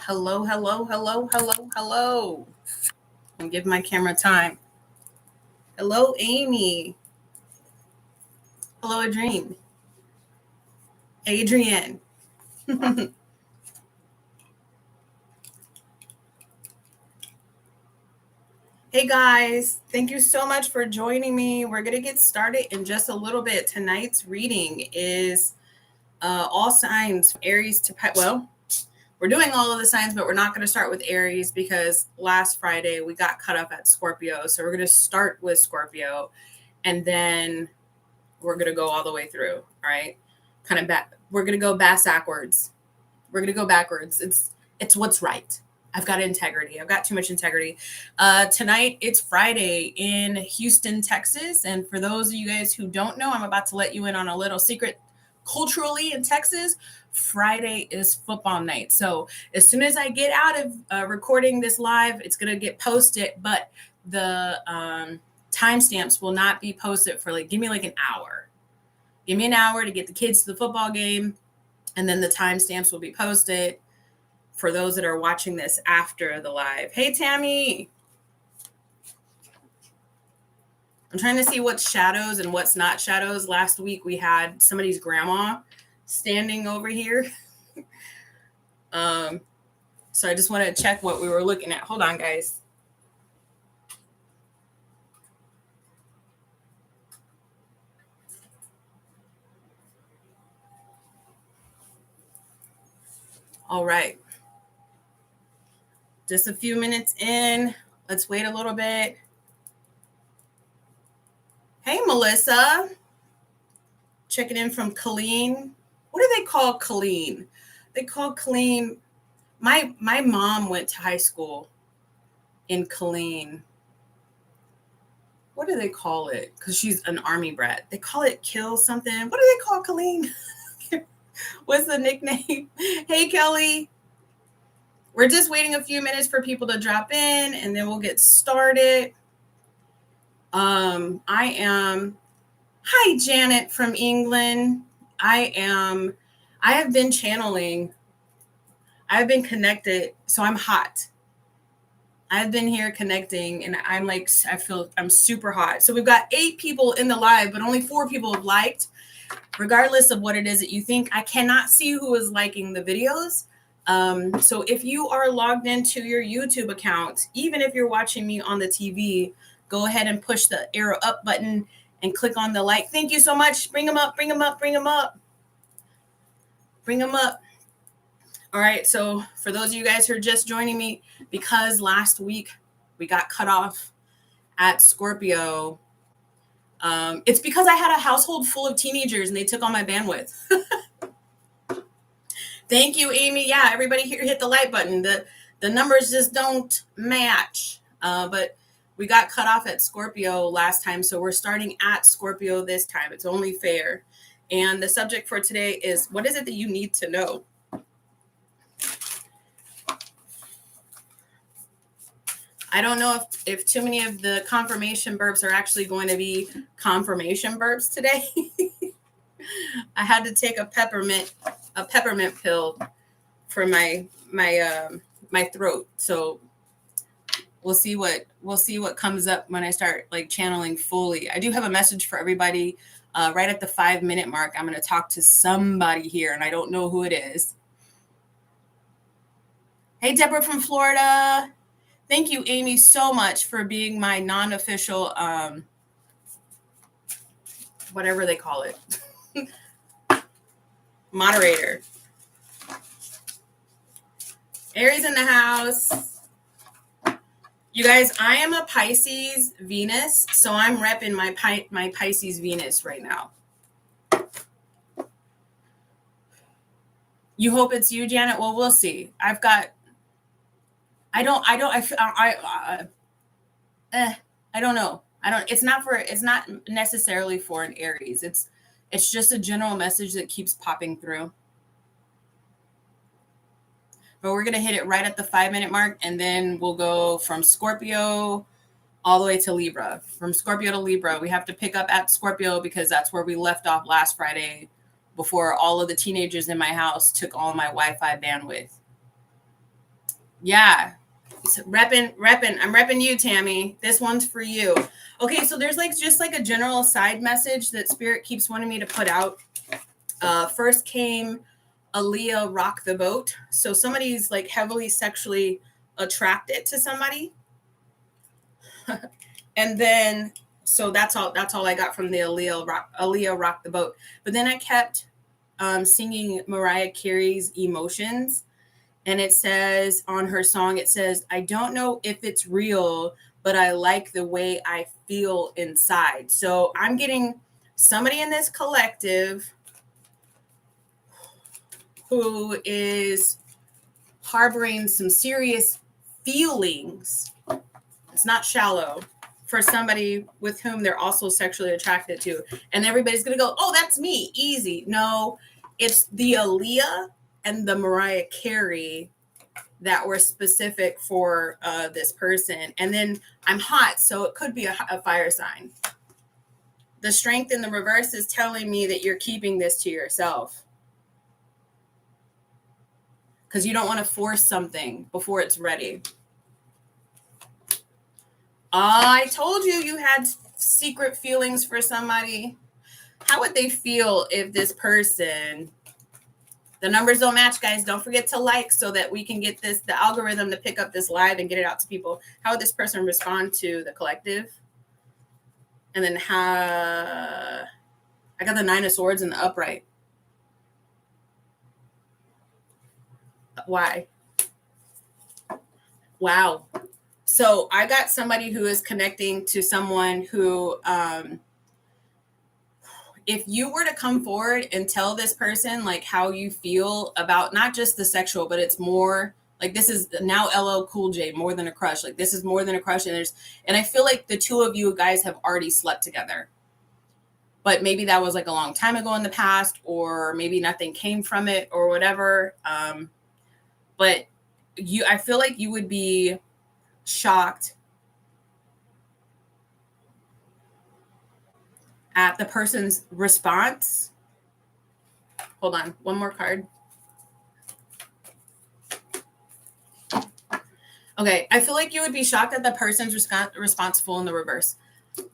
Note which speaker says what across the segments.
Speaker 1: Hello, hello, hello, hello, hello. I'll give my camera time. Hello, Amy. Hello, Adrienne. Adrienne. Hey guys, thank you so much for joining me. We're going to get started in just a little bit. Tonight's reading is all signs from Aries to well, we're doing all of the signs, but we're not going to start with Aries because last Friday we got cut off at Scorpio. So we're going to start with Scorpio and then we're going to go all the way through. All right. Kind of back. We're going to go backwards. We're going to go backwards. It's what's right. I've got integrity. I've got too much integrity. Tonight, it's Friday in Houston, Texas. And for those of you guys who don't know, I'm about to let you in on a little secret. Culturally in Texas, Friday is football night. So as soon as I get out of recording this live, it's going to get posted. But the timestamps will not be posted for give me an hour. Give me an hour to get the kids to the football game. And then the timestamps will be posted for those that are watching this after the live. Hey, Tammy. I'm trying to see what's shadows and what's not shadows. Last week, we had somebody's grandma standing over here. So I just want to check what we were looking at. Hold on, guys. All right. Just a few minutes in. Let's wait a little bit. Hey, Melissa. Checking in from Colleen. What do they call Colleen? They call Colleen. My mom went to high school in Colleen. What do they call it? Because she's an Army brat. They call it Kill something. What do they call Colleen? What's the nickname? Hey, Kelly. We're just waiting a few minutes for people to drop in, and then we'll get started. Hi, Janet from England. I have been channeling. I've been connected, so I'm hot. I've been here connecting, and I feel I'm super hot. So we've got 8 people in the live, but only 4 people have liked. Regardless of what it is that you think, I cannot see who is liking the videos. So if you are logged into your YouTube account, even if you're watching me on the TV, go ahead and push the arrow up button and click on the like. Thank you so much. Bring them up, bring them up, bring them up. Bring them up. All right. So for those of you guys who are just joining me, because last week we got cut off at Scorpio, it's because I had a household full of teenagers and they took all my bandwidth. Thank you, Amy. Yeah, everybody here hit the like button. The numbers just don't match. But we got cut off at Scorpio last time, so we're starting at Scorpio this time. It's only fair. And the subject for today is, what is it that you need to know? I don't know if too many of the confirmation burps are actually going to be confirmation burps today. I had to take a peppermint pill for my throat. So we'll see what comes up when I start channeling fully. I do have a message for everybody. Right at the 5-minute mark, I'm going to talk to somebody here, and I don't know who it is. Hey, Deborah from Florida. Thank you, Amy, so much for being my non-official, whatever they call it, moderator. Aries in the house. You guys, I am a Pisces Venus, so I'm repping my Pisces Venus right now. You hope it's you, Janet? Well, we'll see. I don't know. It's not necessarily for an Aries. It's just a general message that keeps popping through. But we're going to hit it right at the 5-minute mark, and then we'll go from Scorpio all the way to Libra. From Scorpio to Libra, we have to pick up at Scorpio because that's where we left off last Friday before all of the teenagers in my house took all my Wi-Fi bandwidth. Yeah. Repping. I'm repping you, Tammy. This one's for you. Okay, so there's like just like a general side message that Spirit keeps wanting me to put out. First came Aaliyah Rock the Boat. So somebody's like heavily sexually attracted to somebody. And then so that's all I got from the Aaliyah Rock the Boat. But then I kept singing Mariah Carey's Emotions. And it says on her song, it says, I don't know if it's real, but I like the way I feel inside. So I'm getting somebody in this collective who is harboring some serious feelings. It's not shallow for somebody with whom they're also sexually attracted to. And everybody's going to go, oh, that's me. Easy. No, it's the Aaliyah and the Mariah Carey that were specific for this person. And then I'm hot, so it could be a fire sign. The Strength in the reverse is telling me that you're keeping this to yourself because you don't want to force something before it's ready. I told you had secret feelings for somebody. How would they feel if this person... The numbers don't match, guys. Don't forget to like so that we can get the algorithm to pick up this live and get it out to people. How would this person respond to the collective? And then I got the 9 of Swords in the upright. Why? Wow. So I got somebody who is connecting to someone who, if you were to come forward and tell this person like how you feel about not just the sexual, but it's more like this is now LL Cool J, more than a crush. Like this is more than a crush. And I feel like the two of you guys have already slept together. But maybe that was like a long time ago in the past, or maybe nothing came from it or whatever. But I feel like you would be shocked at the person's response. Hold on, one more card. Okay, I feel like you would be shocked at the person's responsible in the reverse,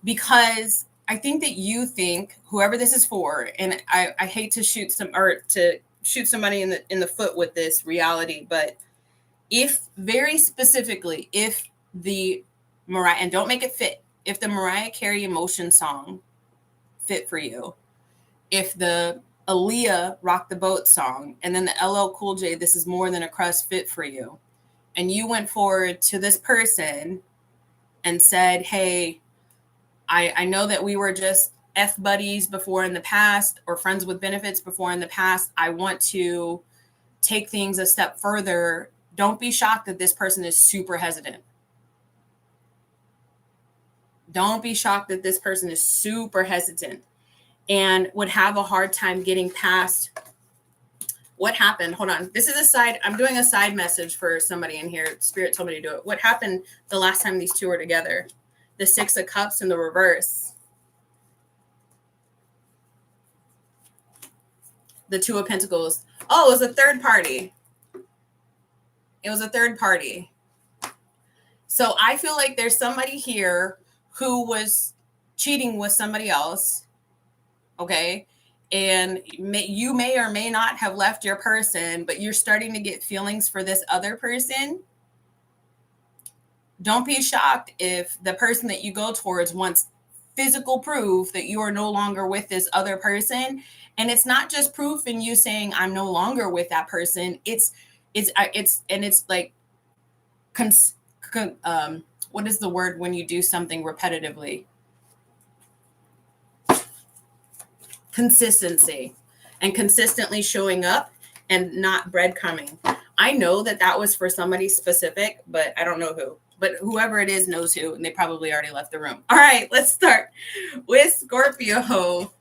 Speaker 1: because I think that you think whoever this is for, and I hate to shoot somebody in the foot with this reality, but if very specifically, if the Mariah, and don't make it fit, if the Mariah Carey Emotion song fit for you, if the Aaliyah Rock the Boat song, and then the LL Cool J This Is More Than a Crush fit for you, and you went forward to this person and said, hey, I know that we were just F buddies before in the past, or friends with benefits before in the past. I want to take things a step further. Don't be shocked that this person is super hesitant. Don't be shocked that this person is super hesitant and would have a hard time getting past what happened. Hold on. This is I'm doing a side message for somebody in here. Spirit told me to do it. What happened the last time these two were together? The 6 of Cups in the reverse. The 2 of Pentacles. Oh, it was a third party. It was a third party. So I feel like there's somebody here who was cheating with somebody else. Okay. And you may or may not have left your person, but you're starting to get feelings for this other person. Don't be shocked if the person that you go towards wants physical proof that you are no longer with this other person. And it's not just proof in you saying I'm no longer with that person. It's like, what is the word when you do something repetitively? Consistency, and consistently showing up and not breadcrumbing. I know that was for somebody specific, but I don't know who. But whoever it is knows who, and they probably already left the room. All right, let's start with Scorpio.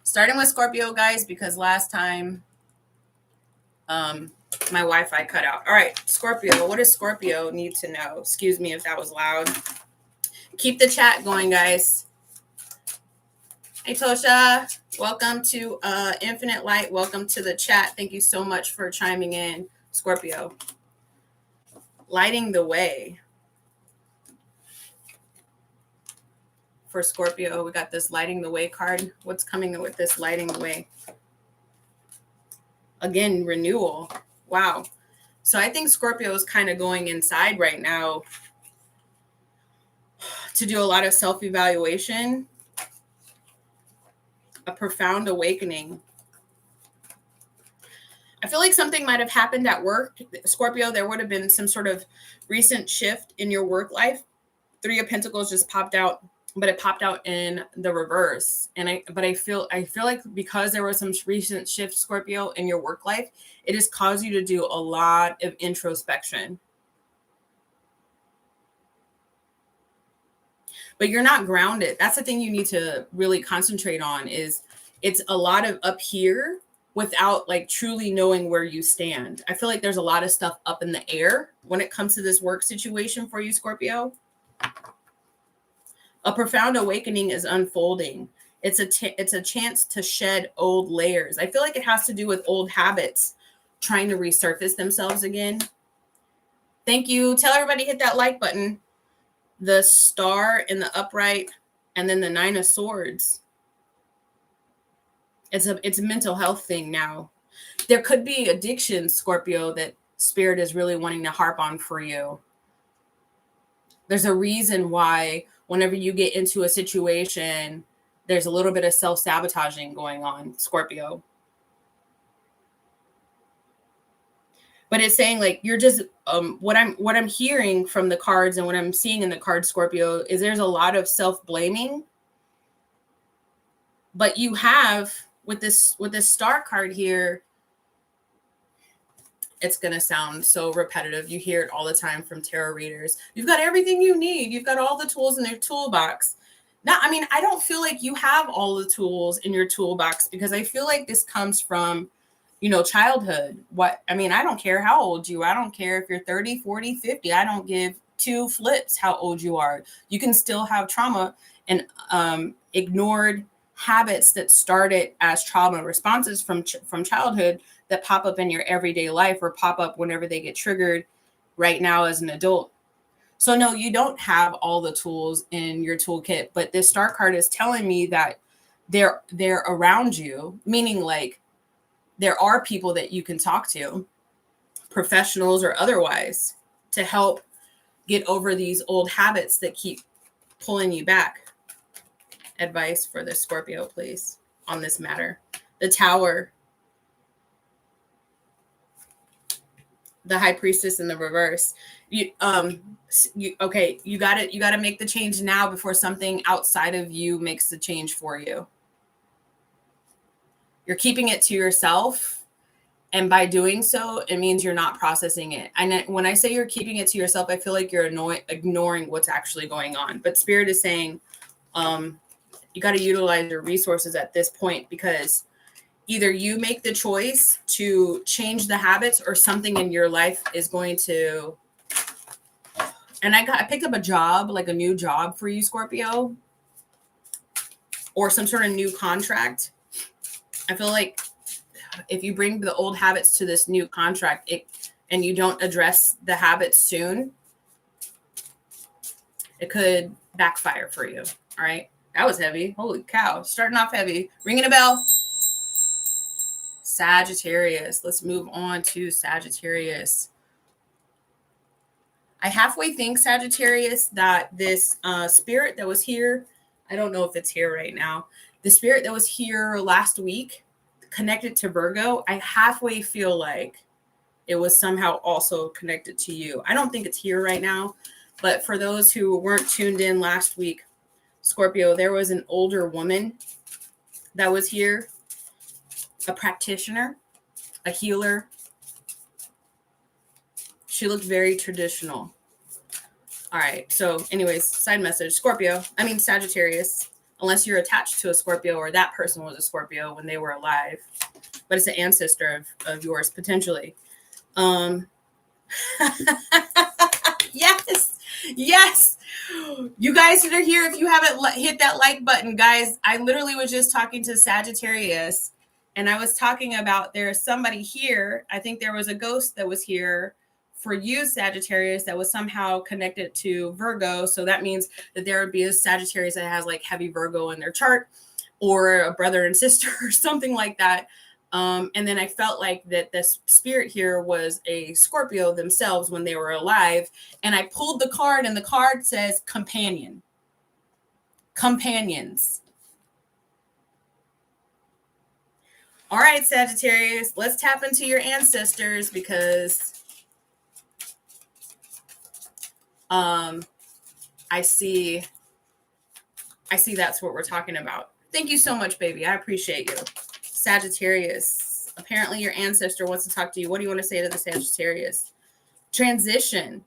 Speaker 1: Starting with Scorpio, guys, because last time my Wi-Fi cut out. All right, Scorpio. What does Scorpio need to know? Excuse me if that was loud. Keep the chat going, guys. Hey, Tosha. Welcome to Infinite Light. Welcome to the chat. Thank you so much for chiming in, Scorpio. lighting the way. For Scorpio, we got this lighting the way card. What's coming with this lighting the way? Again, renewal. Wow. So I think Scorpio is kind of going inside right now to do a lot of self-evaluation, a profound awakening. I feel like something might have happened at work. Scorpio, there would have been some sort of recent shift in your work life. Three of Pentacles just popped out, but it popped out in the reverse. And I feel like because there was some recent shift, Scorpio, in your work life, it has caused you to do a lot of introspection. But you're not grounded. That's the thing you need to really concentrate on, is it's a lot of up here without like truly knowing where you stand. I feel like there's a lot of stuff up in the air when it comes to this work situation for you, Scorpio. A profound awakening is unfolding. It's a chance to shed old layers. I feel like it has to do with old habits trying to resurface themselves again. Thank you. Tell everybody hit that like button. The star in the upright, and then the 9 of Swords. It's a mental health thing now. There could be addiction, Scorpio, that Spirit is really wanting to harp on for you. There's a reason why whenever you get into a situation, there's a little bit of self-sabotaging going on, Scorpio. But it's saying like you're just what I'm hearing from the cards and what I'm seeing in the cards, Scorpio, is there's a lot of self-blaming. But you have with this star card here, it's going to sound so repetitive. You hear it all the time from tarot readers. You've got everything you need. You've got all the tools in their toolbox. Now, I mean, I don't feel like you have all the tools in your toolbox, because I feel like this comes from, you know, childhood. I don't care how old you are. I don't care if you're 30, 40, 50. I don't give two flips how old you are. You can still have trauma and ignored habits that started as trauma responses from childhood that pop up in your everyday life, or pop up whenever they get triggered right now as an adult. So no, you don't have all the tools in your toolkit, but this star card is telling me that they're around you, meaning like there are people that you can talk to, professionals or otherwise, to help get over these old habits that keep pulling you back. Advice for the Scorpio, please, on this matter. The Tower. The High Priestess in the reverse. You got to make the change now before something outside of you makes the change for you. You're keeping it to yourself, and by doing so, it means you're not processing it. And when I say you're keeping it to yourself, I feel like you're ignoring what's actually going on. But Spirit is saying, you got to utilize your resources at this point, because either you make the choice to change the habits, or something in your life is going to. And I picked up a job, like a new job for you, Scorpio, or some sort of new contract. I feel like if you bring the old habits to this new contract, and you don't address the habits soon, it could backfire for you. All right. That was heavy. Holy cow. Starting off heavy. Ringing a bell. Sagittarius. Let's move on to Sagittarius. I halfway think, Sagittarius, that this spirit that was here, I don't know if it's here right now, the spirit that was here last week connected to Virgo, I halfway feel like it was somehow also connected to you. I don't think it's here right now, but for those who weren't tuned in last week, Scorpio, there was an older woman that was here, a practitioner, a healer. She looked very traditional. All right. So anyways, side message, Sagittarius, unless you're attached to a Scorpio, or that person was a Scorpio when they were alive, but it's an ancestor of yours potentially. Yes. You guys that are here, if you haven't hit that like button, guys, I literally was just talking to Sagittarius, and I was talking about there's somebody here. I think there was a ghost that was here for you, Sagittarius, that was somehow connected to Virgo. So that means that there would be a Sagittarius that has like heavy Virgo in their chart, or a brother and sister or something like that. And then I felt like that this spirit here was a Scorpio themselves when they were alive. And I pulled the card, and the card says companion. Companions. All right, Sagittarius, let's tap into your ancestors, because I see that's what we're talking about. Thank you so much, baby. I appreciate you. Sagittarius, apparently your ancestor wants to talk to you. What do you want to say to the Sagittarius? Transition.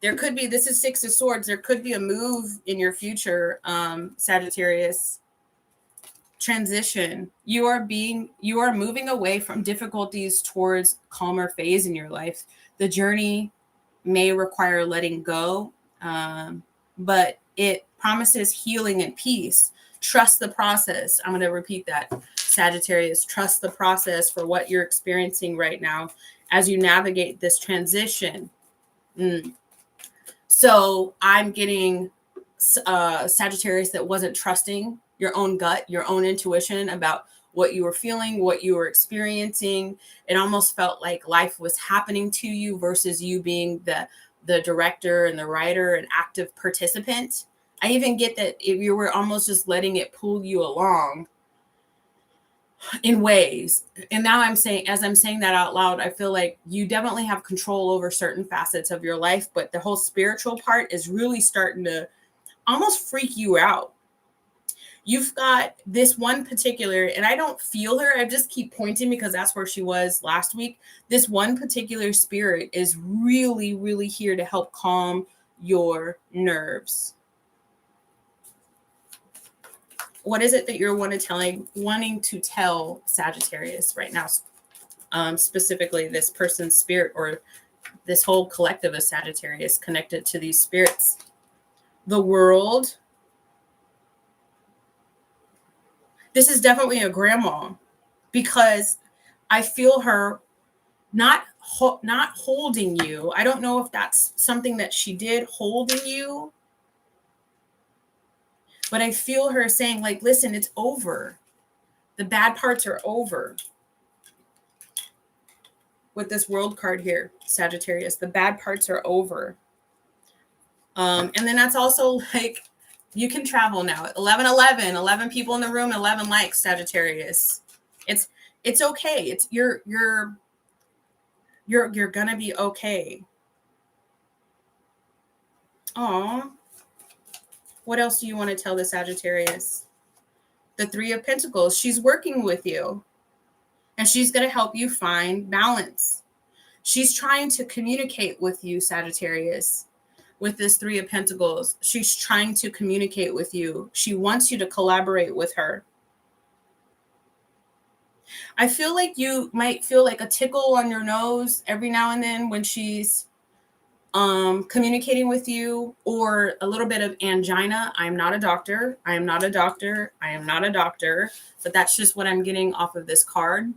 Speaker 1: There could be, this is Six of Swords. There could be a move in your future, Sagittarius. Transition. You are moving away from difficulties towards calmer phase in your life. The journey may require letting go, but it promises healing and peace. Trust the process. I'm going to repeat that, Sagittarius. Trust the process for what you're experiencing right now as you navigate this transition. So I'm getting Sagittarius that wasn't trusting your own gut, your own intuition about what you were feeling, what you were experiencing. It almost felt like life was happening to you versus you being the director and the writer and active participant. I even get that if you were almost just letting it pull you along in ways. And now as I'm saying that out loud, I feel like you definitely have control over certain facets of your life, but the whole spiritual part is really starting to almost freak you out. You've got this one particular, and I don't feel her. I just keep pointing because that's where she was last week. This one particular spirit is really, really here to help calm your nerves. What is it that you're wanting to tell Sagittarius right now? Specifically this person's spirit, or this whole collective of Sagittarius connected to these spirits. The World. This is definitely a grandma, because I feel her not holding you. I don't know if that's something that she did, holding you, but I feel her saying, like, listen, it's over. The bad parts are over. With this World card here, Sagittarius, the bad parts are over. And then that's also like, you can travel now. 11 people in the room, 11 likes, Sagittarius. It's okay. It's you're gonna be okay. Aw. What else do you want to tell the Sagittarius? The Three of Pentacles. She's working with you, and she's going to help you find balance. She's trying to communicate with you, Sagittarius, with this Three of Pentacles. She's trying to communicate with you. She wants you to collaborate with her. I feel like you might feel like a tickle on your nose every now and then when she's communicating with you, or a little bit of angina. I'm not a doctor. I am not a doctor. But that's just what I'm getting off of this card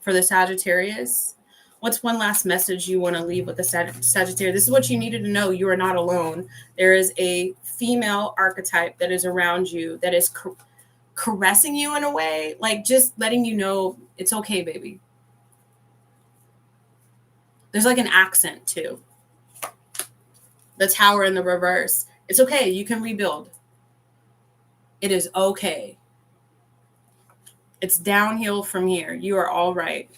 Speaker 1: for the Sagittarius. What's one last message you want to leave with the Sagittarius? This is what you needed to know. You are not alone. There is a female archetype that is around you, that is caressing you in a way, like just letting you know it's okay, baby. There's like an accent too. The Tower in the reverse. It's okay. You can rebuild. It is okay. It's downhill from here. You are all right.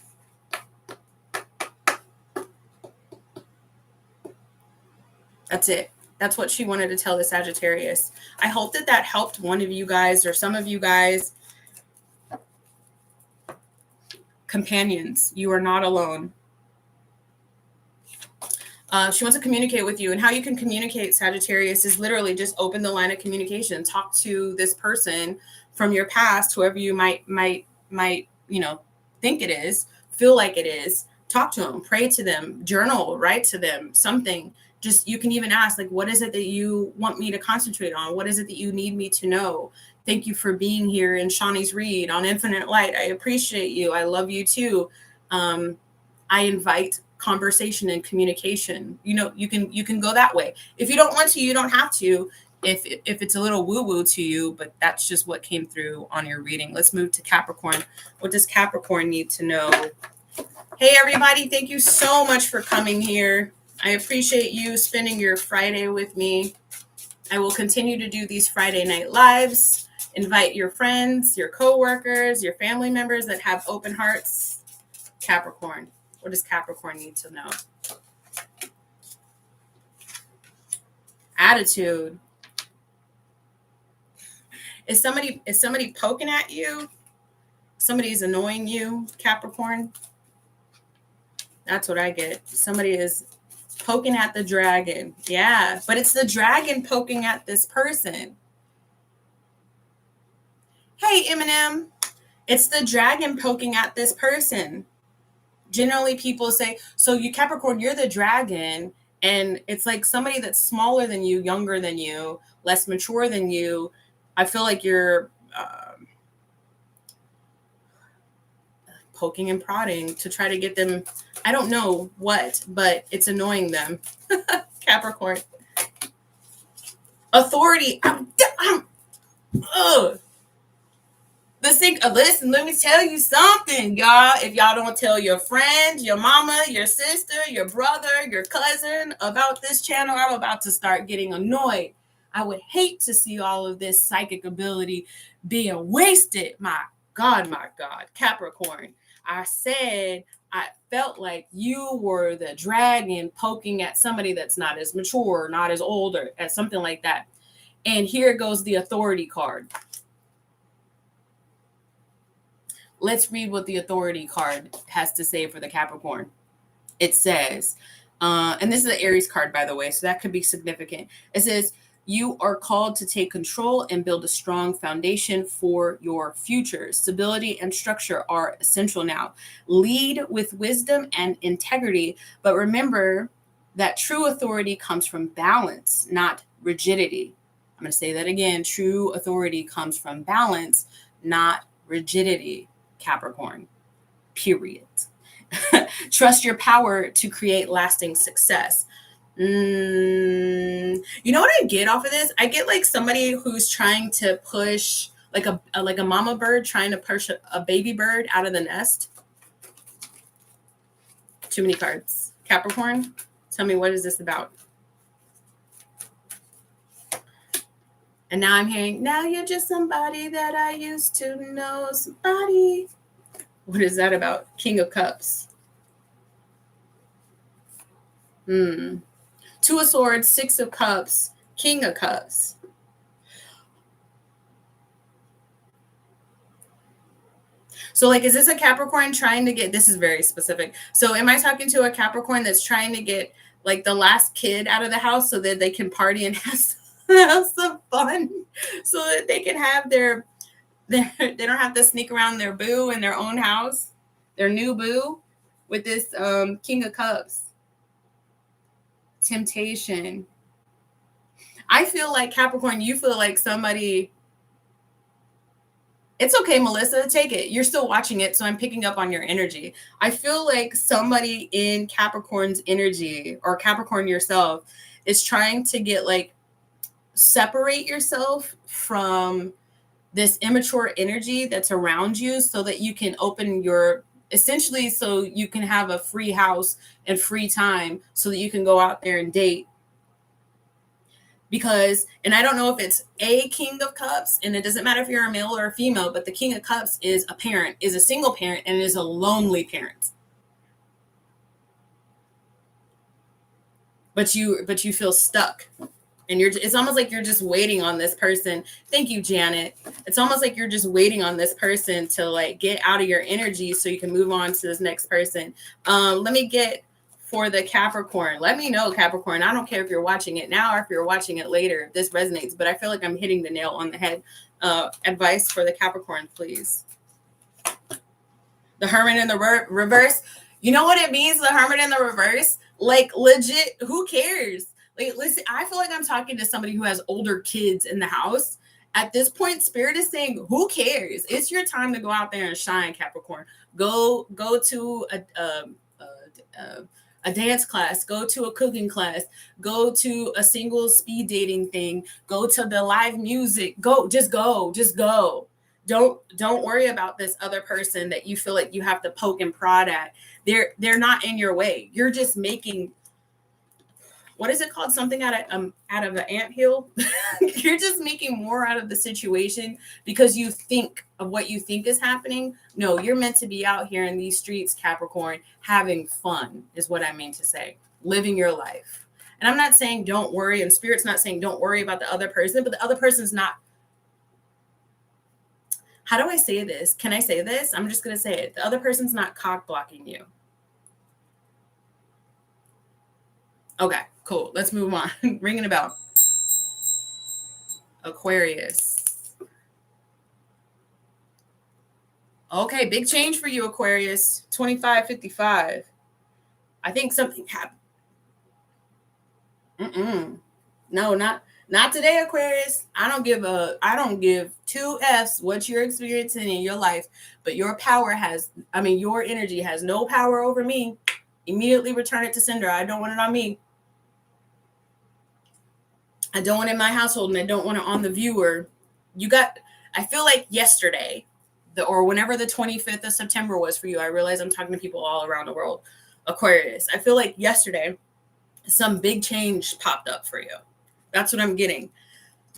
Speaker 1: That's it. That's what she wanted to tell the Sagittarius. I hope that helped one of you guys, or some of you guys. Companions, you are not alone. She wants to communicate with you, and how you can communicate, Sagittarius, is literally just open the line of communication. Talk to this person from your past, whoever you might think it is, feel like it is. Talk to them, pray to them, journal, write to them, something. Just, you can even ask, like, what is it that you want me to concentrate on? What is it that you need me to know? Thank you for being here in Shani's Read on Infinite Light. I appreciate you. I love you too. I invite conversation and communication. You know, you can go that way. If you don't want to, you don't have to. If it's a little woo-woo to you, but that's just what came through on your reading. Let's move to Capricorn. What does Capricorn need to know? Hey, everybody. Thank you so much for coming here. I appreciate you spending your Friday with me. I will continue to do these Friday night lives. Invite your friends, your coworkers, your family members that have open hearts. Capricorn. What does Capricorn need to know? Attitude. Is somebody poking at you? Somebody's annoying you, Capricorn? That's what I get. Somebody is poking at the dragon. Yeah, but it's the dragon poking at this person. Hey, Eminem. It's the dragon poking at this person. Generally, people say, so you Capricorn, you're the dragon. And it's like somebody that's smaller than you, younger than you, less mature than you. I feel like you're poking and prodding to try to get them, I don't know what, but it's annoying them. Capricorn. Authority. Listen, let me tell you something, y'all. If y'all don't tell your friends, your mama, your sister, your brother, your cousin about this channel, I'm about to start getting annoyed. I would hate to see all of this psychic ability being wasted. My God, Capricorn. I said I felt like you were the dragon poking at somebody that's not as mature, not as older, as something like that. And here goes the authority card. Let's read what the authority card has to say for the Capricorn. It says, and this is the Aries card, by the way, so that could be significant. It says, you are called to take control and build a strong foundation for your future. Stability and structure are essential now. Lead with wisdom and integrity, but remember that true authority comes from balance, not rigidity. I'm going to say that again. True authority comes from balance, not rigidity. Capricorn, period. Trust your power to create lasting success. You know what I get off of this? I get like somebody who's trying to push like a mama bird trying to push a baby bird out of the nest. Too many cards. Capricorn, tell me, what is this about? And now I'm hearing, now you're just somebody that I used to know, somebody. What is that about? King of Cups. Two of Swords, Six of Cups, King of Cups. So like, is this a Capricorn trying to get, this is very specific. So am I talking to a Capricorn that's trying to get like the last kid out of the house so that they can party and have some fun, so that they can have they don't have to sneak around their boo in their own house, their new boo, with this King of Cups. Temptation. I feel like Capricorn, you feel like somebody, it's okay, Melissa, take it. You're still watching it, so I'm picking up on your energy. I feel like somebody in Capricorn's energy, or Capricorn yourself, is trying to get like, separate yourself from this immature energy that's around you so that you can open your, essentially so you can have a free house and free time so that you can go out there and date. Because, and I don't know if it's a King of Cups, and it doesn't matter if you're a male or a female, but the King of Cups is a parent, is a single parent, and is a lonely parent. But you feel stuck. And it's almost like you're just waiting on this person. Thank you, Janet. It's almost like you're just waiting on this person to like get out of your energy so you can move on to this next person. Let me get for the Capricorn. Let me know, Capricorn. I don't care if you're watching it now or if you're watching it later, if this resonates, but I feel like I'm hitting the nail on the head. Advice for the Capricorn, please. The Hermit in the reverse. You know what it means, the Hermit in the reverse? Like legit, who cares? Like, listen, I feel like I'm talking to somebody who has older kids in the house. At this point, Spirit is saying, who cares? It's your time to go out there and shine, Capricorn. Go to a dance class, go to a cooking class, go to a single speed dating thing, go to the live music, just go. Don't worry about this other person that you feel like you have to poke and prod at. They're not in your way. You're just making, what is it called? Something out of an anthill. You're just making more out of the situation because you think of what you think is happening. No, you're meant to be out here in these streets, Capricorn, having fun is what I mean to say. Living your life. And I'm not saying don't worry, and Spirit's not saying don't worry about the other person, but the other person's not. How do I say this? Can I say this? I'm just going to say it. The other person's not cock blocking you. Okay, cool. Let's move on. Ringing a bell. Aquarius. Okay, big change for you, Aquarius. 2555. I think something happened. No, not today, Aquarius. I don't give two F's what you're experiencing in your life, but your energy has no power over me. Immediately return it to sender. I don't want it on me. I don't want it in my household, and I don't want it on the viewer. I feel like yesterday, or whenever the 25th of September was for you, I realize I'm talking to people all around the world. Aquarius, I feel like yesterday, some big change popped up for you. That's what I'm getting.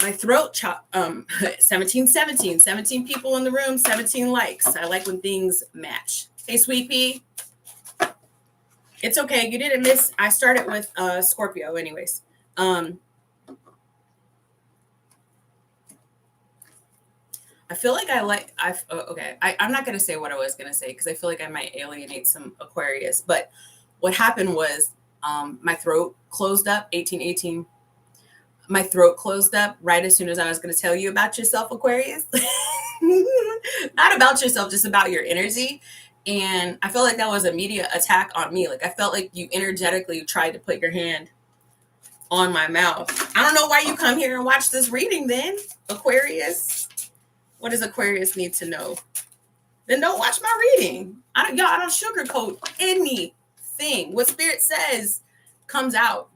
Speaker 1: My throat 17 people in the room, 17 likes. I like when things match. Hey, Sweet Pea. It's okay. You didn't miss. I started with Scorpio anyways. I feel like I'm not going to say what I was going to say because I feel like I might alienate some Aquarius. But what happened was my throat closed up, 1818. My throat closed up right as soon as I was going to tell you about yourself, Aquarius. Not about yourself, just about your energy. And I feel like that was a media attack on me. Like I felt like you energetically tried to put your hand on my mouth. I don't know why you come here and watch this reading then, Aquarius. What does Aquarius need to know? Then don't watch my reading. I don't sugarcoat anything. What Spirit says comes out.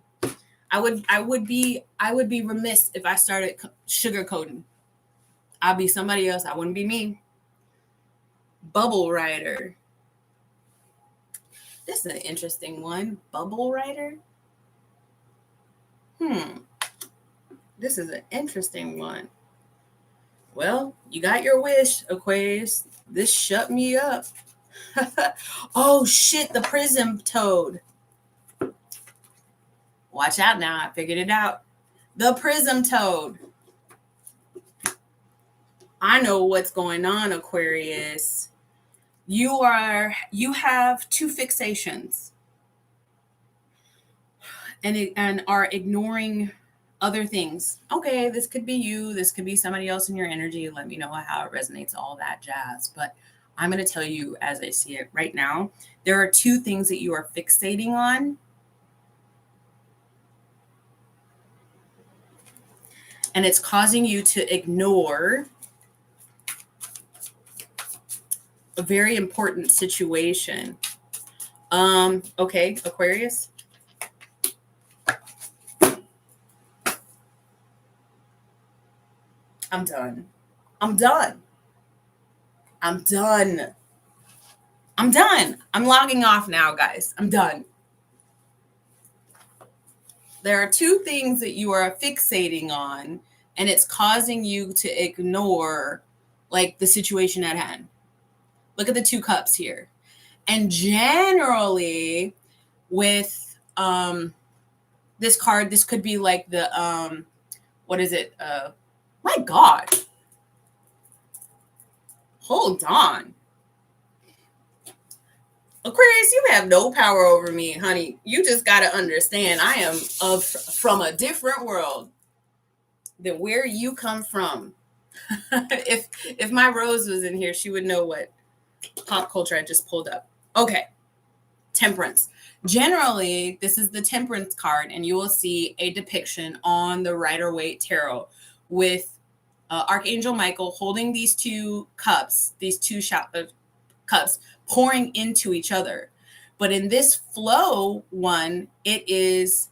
Speaker 1: I would be remiss if I started sugarcoating. I'll be somebody else. I wouldn't be me. Bubble Rider. This is an interesting one. Bubble Rider. This is an interesting one. Well, you got your wish, Aquarius. This shut me up. Oh, shit, the prism toad. Watch out now. I figured it out. The prism toad. I know what's going on, Aquarius. You have two fixations and are ignoring other things. Okay, this could be you. This could be somebody else in your energy. Let me know how it resonates, all that jazz. But I'm going to tell you as I see it right now, there are two things that you are fixating on. And it's causing you to ignore a very important situation. Okay, Aquarius. I'm done. I'm logging off now, guys. I'm done. There are two things that you are fixating on, and it's causing you to ignore like the situation at hand. Look at the two cups here. And generally with this card, this could be like the what is it? My God. Hold on. Aquarius, you have no power over me, honey. You just got to understand I am from a different world than where you come from. If my Rose was in here, she would know what pop culture I just pulled up. Okay. Temperance. Generally, this is the Temperance card, and you will see a depiction on the Rider-Waite Tarot with Archangel Michael holding these two cups, cups pouring into each other. But in this flow one, it is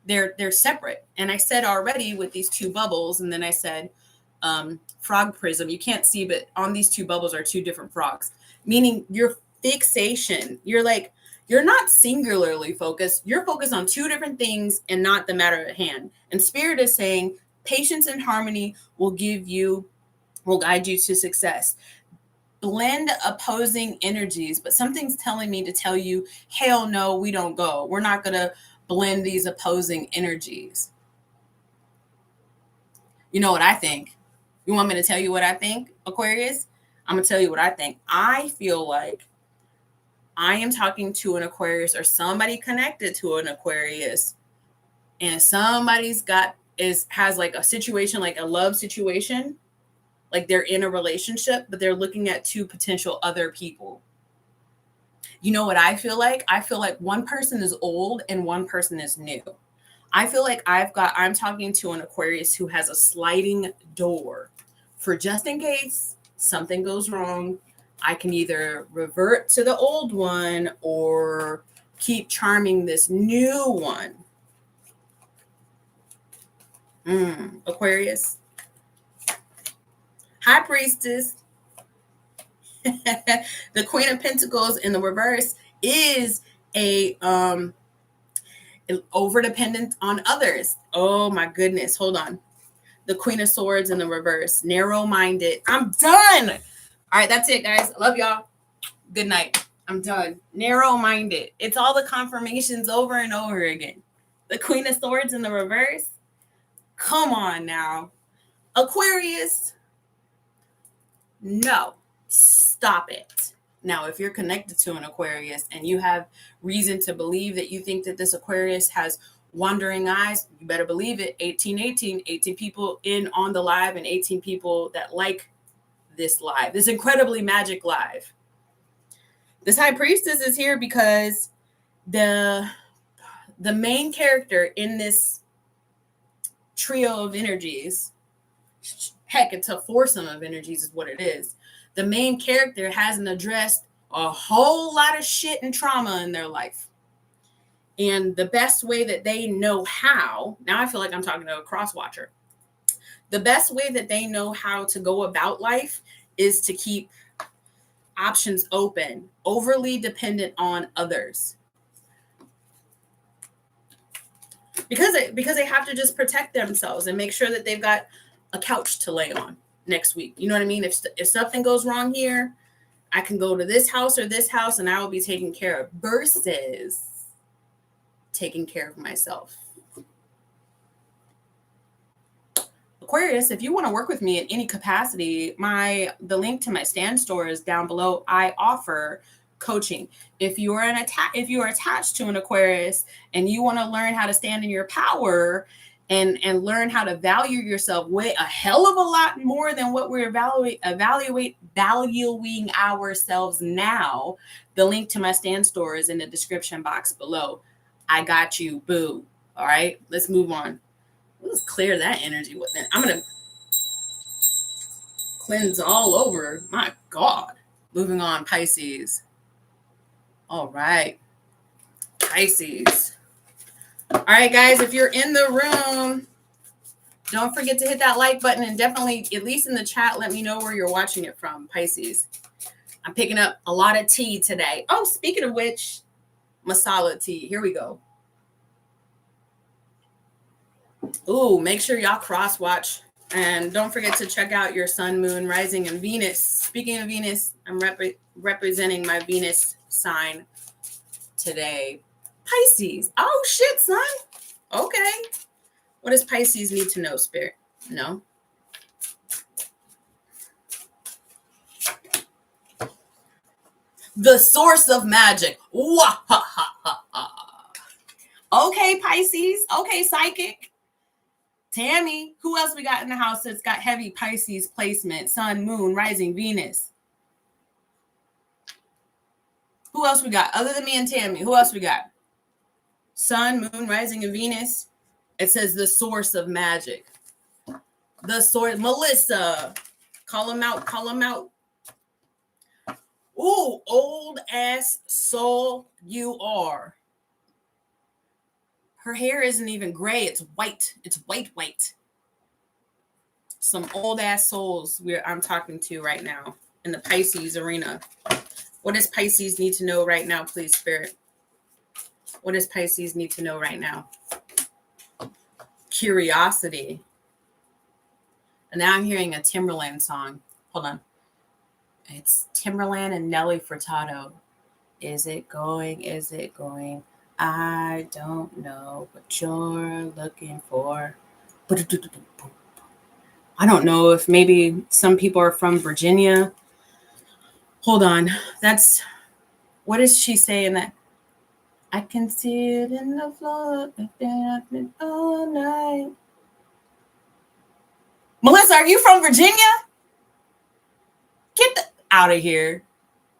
Speaker 1: they're separate. And I said already with these two bubbles, and then I said frog prism. You can't see, but on these two bubbles are two different frogs, meaning your fixation. You're not singularly focused. You're focused on two different things and not the matter at hand. And Spirit is saying patience and harmony will guide you to success. Blend opposing energies, but something's telling me to tell you, hell no, we don't go. We're not going to blend these opposing energies. You know what I think? You want me to tell you what I think, Aquarius? I'm going to tell you what I think. I feel like I am talking to an Aquarius or somebody connected to an Aquarius, and somebody's has like a situation, like a love situation, like they're in a relationship, but they're looking at two potential other people. You know what I feel like? I feel like one person is old and one person is new. I feel like I'm talking to an Aquarius who has a sliding door for just in case something goes wrong. I can either revert to the old one or keep charming this new one. Aquarius. High Priestess. The Queen of Pentacles in the reverse is a overdependent on others. Oh my goodness. Hold on. The Queen of Swords in the reverse. Narrow-minded. I'm done. All right, that's it, guys. I love y'all. Good night. I'm done. Narrow-minded. It's all the confirmations over and over again. The Queen of Swords in the reverse. Come on now. Aquarius. No. Stop it. Now, if you're connected to an Aquarius and you have reason to believe that you think that this Aquarius has wandering eyes, you better believe it. 18 people in on the live and 18 people that like this live, this incredibly magic live. This High Priestess is here because the main character in this trio of energies, heck, it's a foursome of energies is what it is. The main character hasn't addressed a whole lot of shit and trauma in their life. And the best way that they know how, now I feel like I'm talking to a cross watcher. The best way that they know how to go about life is to keep options open, overly dependent on others. Because they have to just protect themselves and make sure that they've got a couch to lay on next week. You know what I mean? If something goes wrong here, I can go to this house or this house and I will be taken care of versus taking care of myself. Aquarius, if you want to work with me in any capacity, the link to my stand store is down below. I offer coaching. If you are attached to an Aquarius and you want to learn how to stand in your power and learn how to value yourself way a hell of a lot more than what we're valuing ourselves now, the link to my stand store is in the description box below. I got you, boo. All right, let's move on. Let's clear that energy with it. I'm going to cleanse all over. My God. Moving on, Pisces. All right. Pisces. All right, guys, if you're in the room, don't forget to hit that like button and definitely, at least in the chat, let me know where you're watching it from, Pisces. I'm picking up a lot of tea today. Oh, speaking of which, masala tea. Here we go. Ooh, make sure y'all cross watch. And don't forget to check out your sun, moon, rising, and Venus. Speaking of Venus, I'm representing my Venus sign today. Pisces. Oh, shit, son. Okay. What does Pisces need to know, Spirit? No. The source of magic. Okay, Pisces. Okay, psychic. Tammy. Who else we got in the house that's got heavy Pisces placement? Sun, moon, rising, Venus. Who else we got? Other than me and Tammy, who else we got? Sun, moon, rising, and Venus. It says the source of magic. The source. Melissa. Call them out. Call them out. Ooh, old ass soul you are. Her hair isn't even gray. It's white. It's white. Some old ass souls I'm talking to right now in the Pisces arena. What does Pisces need to know right now, please, Spirit? What does Pisces need to know right now? Curiosity. And now I'm hearing a Timberland song. Hold on. It's Timberland and Nelly Furtado. Is it going? Is it going? I don't know what you're looking for. I don't know if maybe some people are from Virginia. Hold on. What is she saying that? I can see it in the floor. I've been all night. Melissa, are you from Virginia? Get out of here.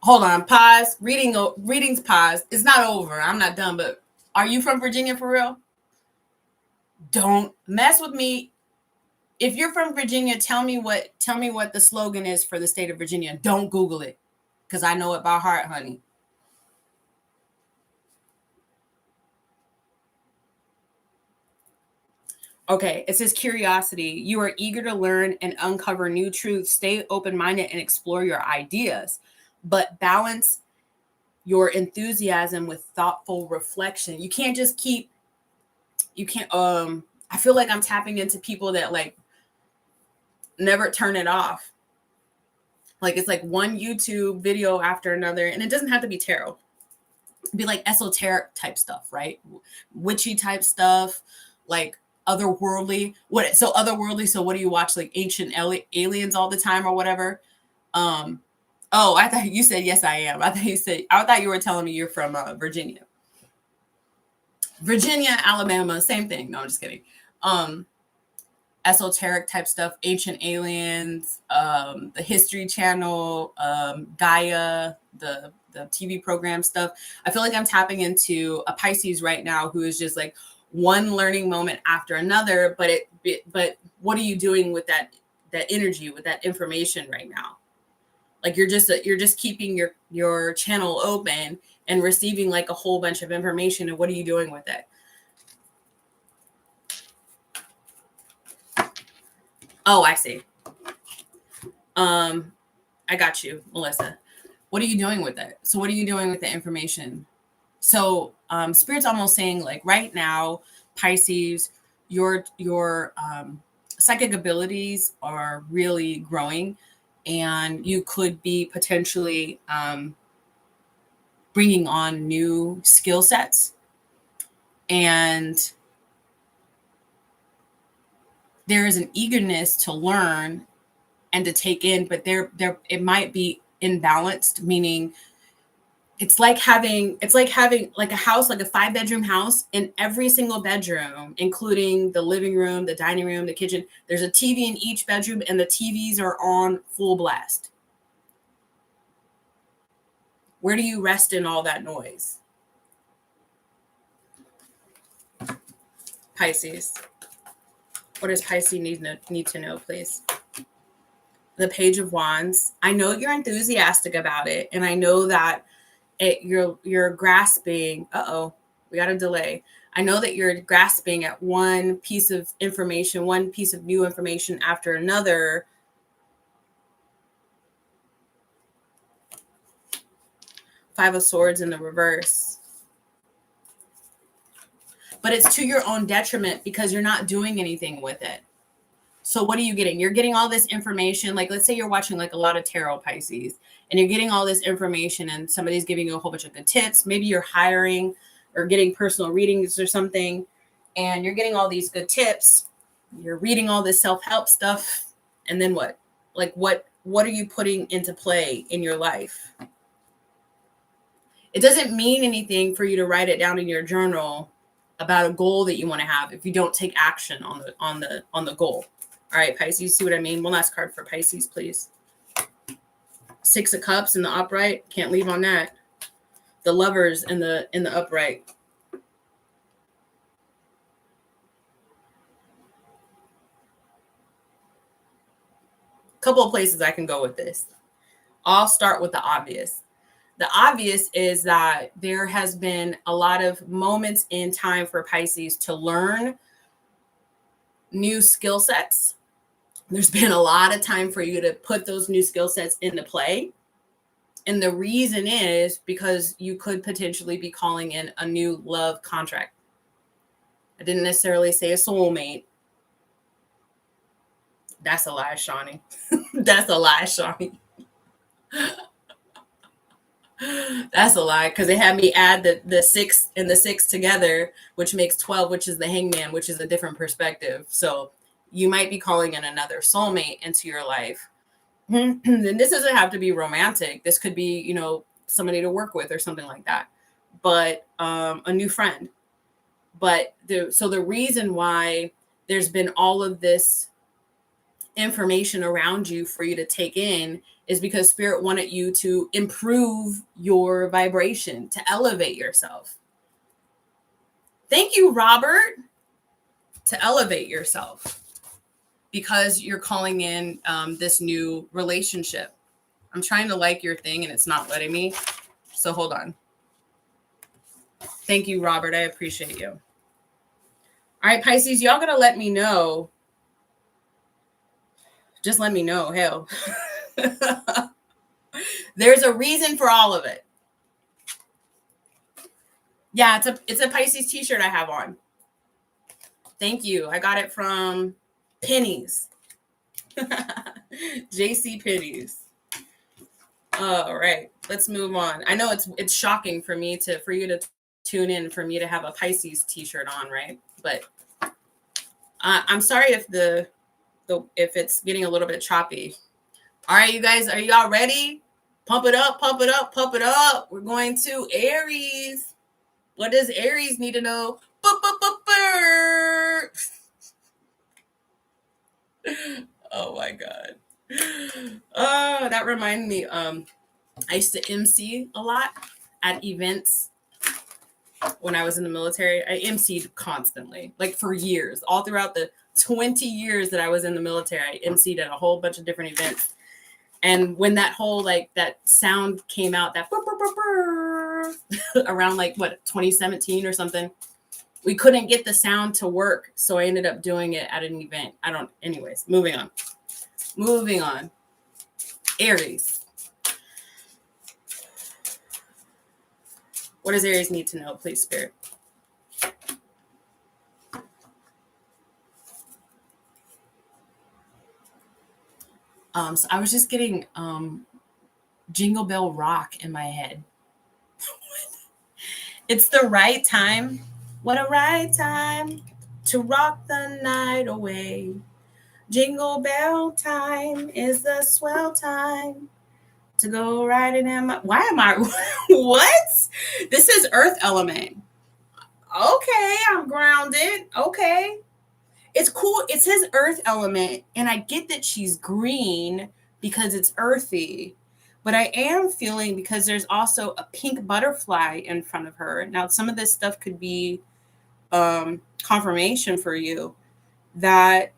Speaker 1: Hold on. Pause. Readings pause. It's not over. I'm not done, but are you from Virginia for real? Don't mess with me. If you're from Virginia, tell me what the slogan is for the state of Virginia. Don't Google it, because I know it by heart, honey. Okay, it says curiosity. You are eager to learn and uncover new truths. Stay open-minded and explore your ideas, but balance your enthusiasm with thoughtful reflection. You can't just keep, you can't, I feel like I'm tapping into people that like never turn it off. Like it's like one YouTube video after another, and it doesn't have to be tarot. It'd be like esoteric type stuff, right? Witchy type stuff, like otherworldly. Otherworldly. So what do you watch? Like ancient aliens all the time or whatever. Oh, I thought you said yes, I am. I thought you were telling me you're from Virginia. Virginia, Alabama, same thing. No, I'm just kidding. Esoteric type stuff, ancient aliens, the History Channel, Gaia, the TV program stuff. I feel like I'm tapping into a Pisces right now who is just like one learning moment after another. But what are you doing with that energy, with that information right now? Like you're just keeping your channel open and receiving like a whole bunch of information. And what are you doing with it? Oh, I see. I got you, Melissa. What are you doing with it? So what are you doing with the information? So Spirit's almost saying like right now, Pisces, your psychic abilities are really growing, and you could be potentially bringing on new skill sets, and there is an eagerness to learn and to take in, but there it might be imbalanced, meaning it's like having like a house, like a 5-bedroom house. In every single bedroom, including the living room, the dining room, the kitchen, there's a TV in each bedroom, and the TVs are on full blast. Where do you rest in all that noise? Pisces. What does Pisces need to know, please? The Page of Wands. I know you're enthusiastic about it, and I know that you're grasping. We got a delay. I know that you're grasping at one piece of information, one piece of new information after another. Five of Swords in the reverse. But it's to your own detriment because you're not doing anything with it. So what are you getting? You're getting all this information. Like, let's say you're watching like a lot of tarot, Pisces, and you're getting all this information and somebody's giving you a whole bunch of good tips. Maybe you're hiring or getting personal readings or something, and you're getting all these good tips. You're reading all this self-help stuff. And then what? Like, what are you putting into play in your life? It doesn't mean anything for you to write it down in your journal about a goal that you want to have if you don't take action on the goal. All right, Pisces, see what I mean? One last card for Pisces, please. 6 of Cups in the upright. Can't leave on that. The Lovers in the upright. Couple of places I can go with this. I'll start with the obvious. The obvious is that there has been a lot of moments in time for Pisces to learn new skill sets. There's been a lot of time for you to put those new skill sets into play. And the reason is because you could potentially be calling in a new love contract. I didn't necessarily say a soulmate. That's a lie, Shani. That's a lie, Shani. That's a lie, because they had me add the 6 and the 6 together, which makes 12, which is the hangman, which is a different perspective. So you might be calling in another soulmate into your life. And this doesn't have to be romantic. This could be, you know, somebody to work with or something like that. But a new friend. But the reason why there's been all of this information around you for you to take in is because Spirit wanted you to improve your vibration, to elevate yourself. Thank you, Robert. To elevate yourself, because you're calling in this new relationship. I'm trying to like your thing and it's not letting me. So hold on. Thank you, Robert. I appreciate you. All right, Pisces, y'all gonna let me know. Just let me know. Hell. There's a reason for all of it. Yeah, it's a Pisces t-shirt I have on. Thank you. I got it from Pennies. JC Pennies. All right, let's move on. I know it's shocking for you to tune in for me to have a Pisces t-shirt on, right? But I'm sorry if if it's getting a little bit choppy. All right, you guys, are y'all ready? Pump it up, pump it up, pump it up. We're going to Aries. What does Aries need to know? Oh my God. Oh, that reminded me. I used to MC a lot at events when I was in the military. I MC'd constantly, like for years, all throughout the 20 years that I was in the military. I MC'd at a whole bunch of different events. And when that whole, like, that sound came out, that around like what, 2017 or something, we couldn't get the sound to work. So I ended up doing it at an event. Anyways, moving on. Aries. What does Aries need to know, please, Spirit? So I was just getting Jingle Bell Rock in my head. It's the right time. What a right time to rock the night away. Jingle bell time is the swell time to go riding in my... Why am I... What? This is Earth element. Okay, I'm grounded. Okay. It's cool. It says Earth element, and I get that she's green because it's earthy. But I am feeling, because there's also a pink butterfly in front of her. Now, some of this stuff could be confirmation for you that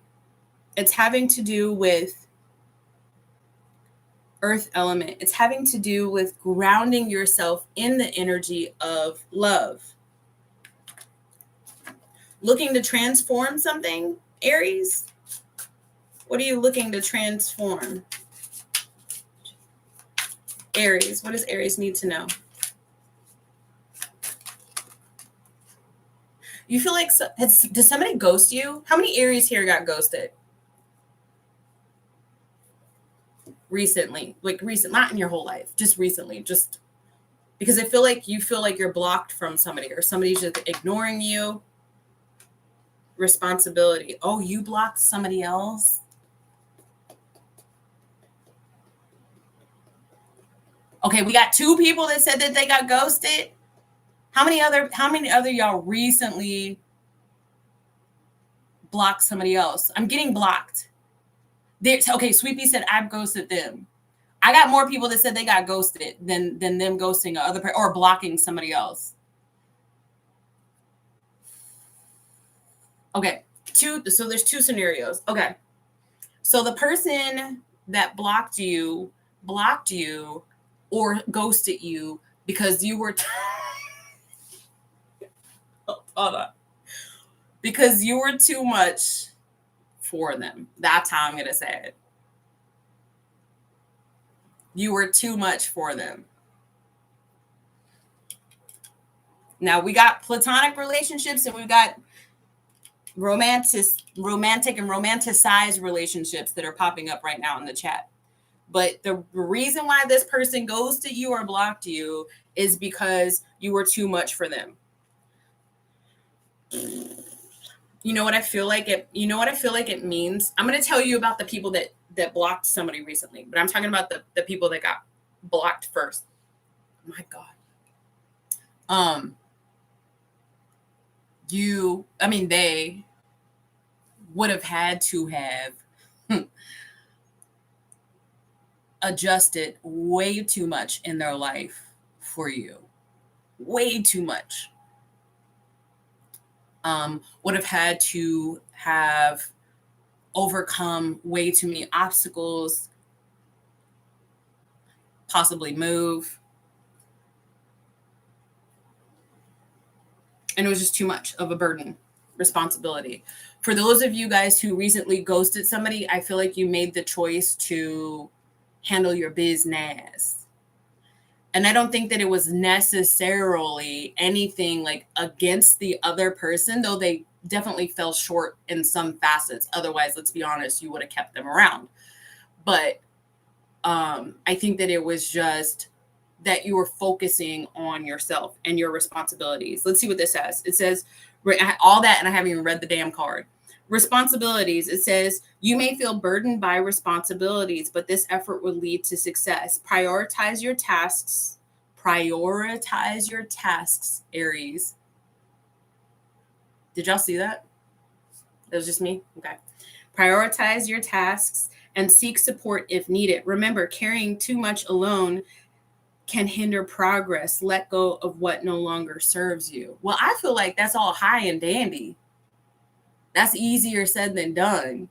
Speaker 1: it's having to do with Earth element. It's having to do with grounding yourself in the energy of love. Looking to transform something, Aries? What are you looking to transform? Aries, what does Aries need to know? You feel like, does somebody ghost you? How many Aries here got ghosted? Recently, not in your whole life, just recently, just because I feel like you're blocked from somebody, or somebody's just ignoring you. Responsibility. Oh, you blocked somebody else? Okay, we got 2 people that said that they got ghosted. How many other y'all recently blocked somebody else? I'm getting blocked. Okay, Sweepy said I've ghosted them. I got more people that said they got ghosted than them ghosting other person or blocking somebody else. Okay, so there's 2 scenarios. Okay, so the person that blocked you or ghosted you because you were hold on. Because you were too much for them. That's how I'm going to say it. You were too much for them. Now we got platonic relationships and we've got romantic and romanticized relationships that are popping up right now in the chat. But the reason why this person ghosted you or blocked you is because you were too much for them. You know what I feel like it means? I'm going to tell you about the people that blocked somebody recently, but I'm talking about the people that got blocked first. Oh my God. They would have had to have adjusted way too much in their life for you. Way too much. Would have had to have overcome way too many obstacles, possibly move. And it was just too much of a burden, responsibility. For those of you guys who recently ghosted somebody, I feel like you made the choice to handle your business. And I don't think that it was necessarily anything like against the other person, though they definitely fell short in some facets. Otherwise, let's be honest, you would have kept them around. But I think that it was just that you were focusing on yourself and your responsibilities. Let's see what this says. It says all that, and I haven't even read the damn card. Responsibilities. It says, you may feel burdened by responsibilities, but this effort will lead to success. Prioritize your tasks. Prioritize your tasks, Aries. Did y'all see that? That was just me? Okay. Prioritize your tasks and seek support if needed. Remember, carrying too much alone can hinder progress. Let go of what no longer serves you. Well, I feel like that's all high and dandy. That's easier said than done.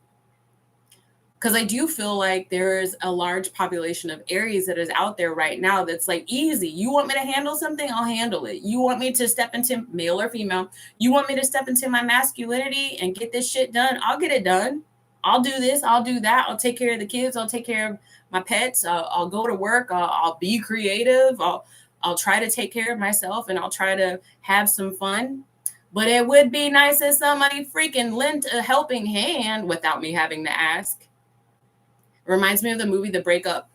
Speaker 1: Because I do feel like there's a large population of Aries that is out there right now that's like, easy. You want me to handle something? I'll handle it. You want me to step into, male or female, you want me to step into my masculinity and get this shit done? I'll get it done. I'll do this. I'll do that. I'll take care of the kids. I'll take care of my pets. I'll go to work. I'll be creative. I'll try to take care of myself and I'll try to have some fun. But it would be nice if somebody freaking lent a helping hand without me having to ask. Reminds me of the movie The Breakup.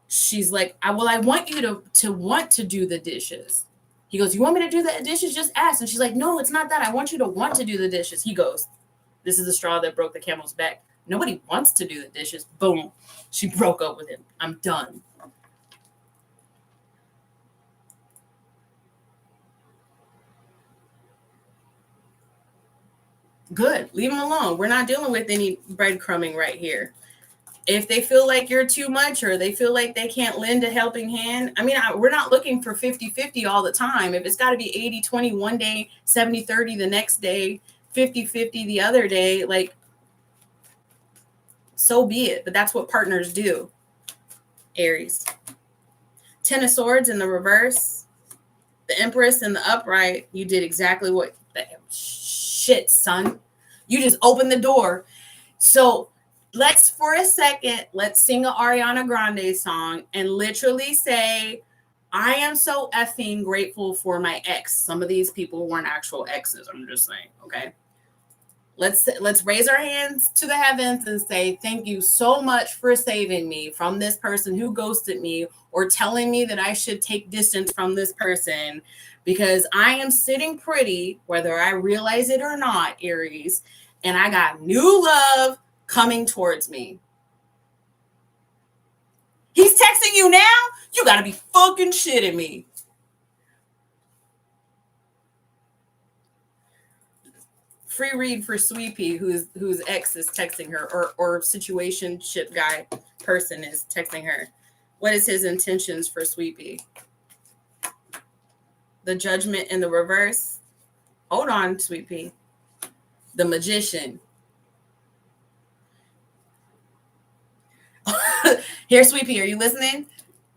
Speaker 1: She's like, I want you to want to do the dishes. He goes, you want me to do the dishes? Just ask. And she's like, no, it's not that. I want you to want to do the dishes. He goes, this is the straw that broke the camel's back. Nobody wants to do the dishes. Boom. She broke up with him. I'm done. Good. Leave them alone. We're not dealing with any breadcrumbing right here. If they feel like you're too much or they feel like they can't lend a helping hand, we're not looking for 50-50 all the time. If it's got to be 80-20 one day, 70-30 the next day, 50-50 the other day, like, so be it. But that's what partners do. Aries. 10 of Swords in the reverse. The Empress in the upright. You did exactly what the shit, son. You just opened the door. So let's sing an Ariana Grande song and literally say, I am so effing grateful for my ex. Some of these people weren't actual exes. I'm just saying, okay? Let's raise our hands to the heavens and say, thank you so much for saving me from this person who ghosted me or telling me that I should take distance from this person because I am sitting pretty, whether I realize it or not, Aries, and I got new love coming towards me. He's texting you now? You got to be fucking shitting me. Free read for Sweet Pea, whose ex is texting her, or situationship guy person is texting her. What is his intentions for Sweet Pea? The Judgment in the reverse. Hold on, Sweet Pea. The Magician. Here, Sweet Pea, are you listening?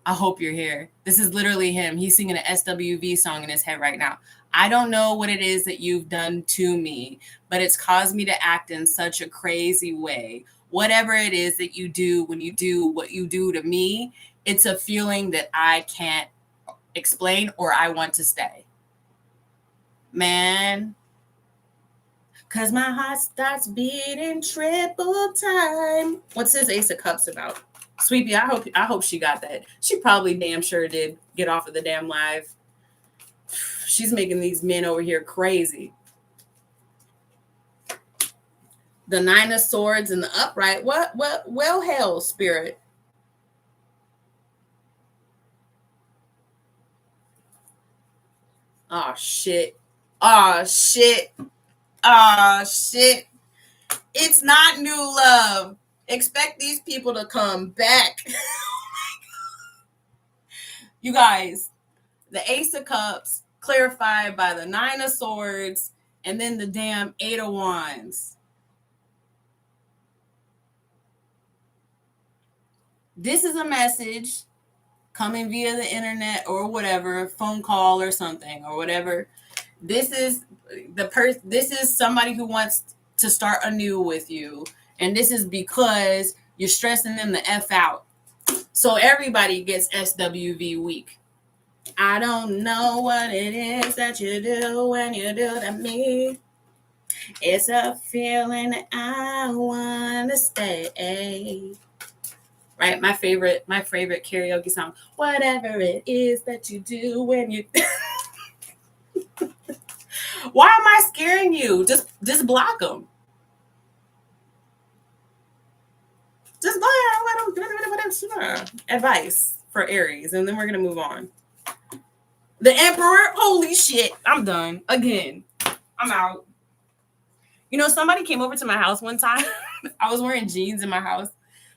Speaker 1: I hope you're here. This is literally him. He's singing an SWV song in his head right now. I don't know what it is that you've done to me, but it's caused me to act in such a crazy way. Whatever it is that you do when you do what you do to me, it's a feeling that I can't explain or I want to stay. Man. Because my heart starts beating triple time. What's this Ace of Cups about? Sweepy, I hope she got that. She probably damn sure did get off of the damn live. She's making these men over here crazy. The Nine of Swords and the upright. What? Well, hell, spirit. Oh, shit. Oh, shit. Oh, shit. It's not new love. Expect these people to come back. You guys, the Ace of Cups clarified by the Nine of Swords and then the damn Eight of Wands. This is a message coming via the internet or whatever, phone call or something or whatever. This is this is somebody who wants to start anew with you, and this is because you're stressing them the F out. So everybody gets SWV week. I don't know what it is that you do when you do to me. It's a feeling that I want to stay. Right, my favorite karaoke song. Whatever it is that you do when you. Why am I scaring you? Just block them. Just block them. Advice for Aries, and then we're gonna move on. The Emperor. Holy shit! I'm done again. I'm out. You know, somebody came over to my house one time. I was wearing jeans in my house.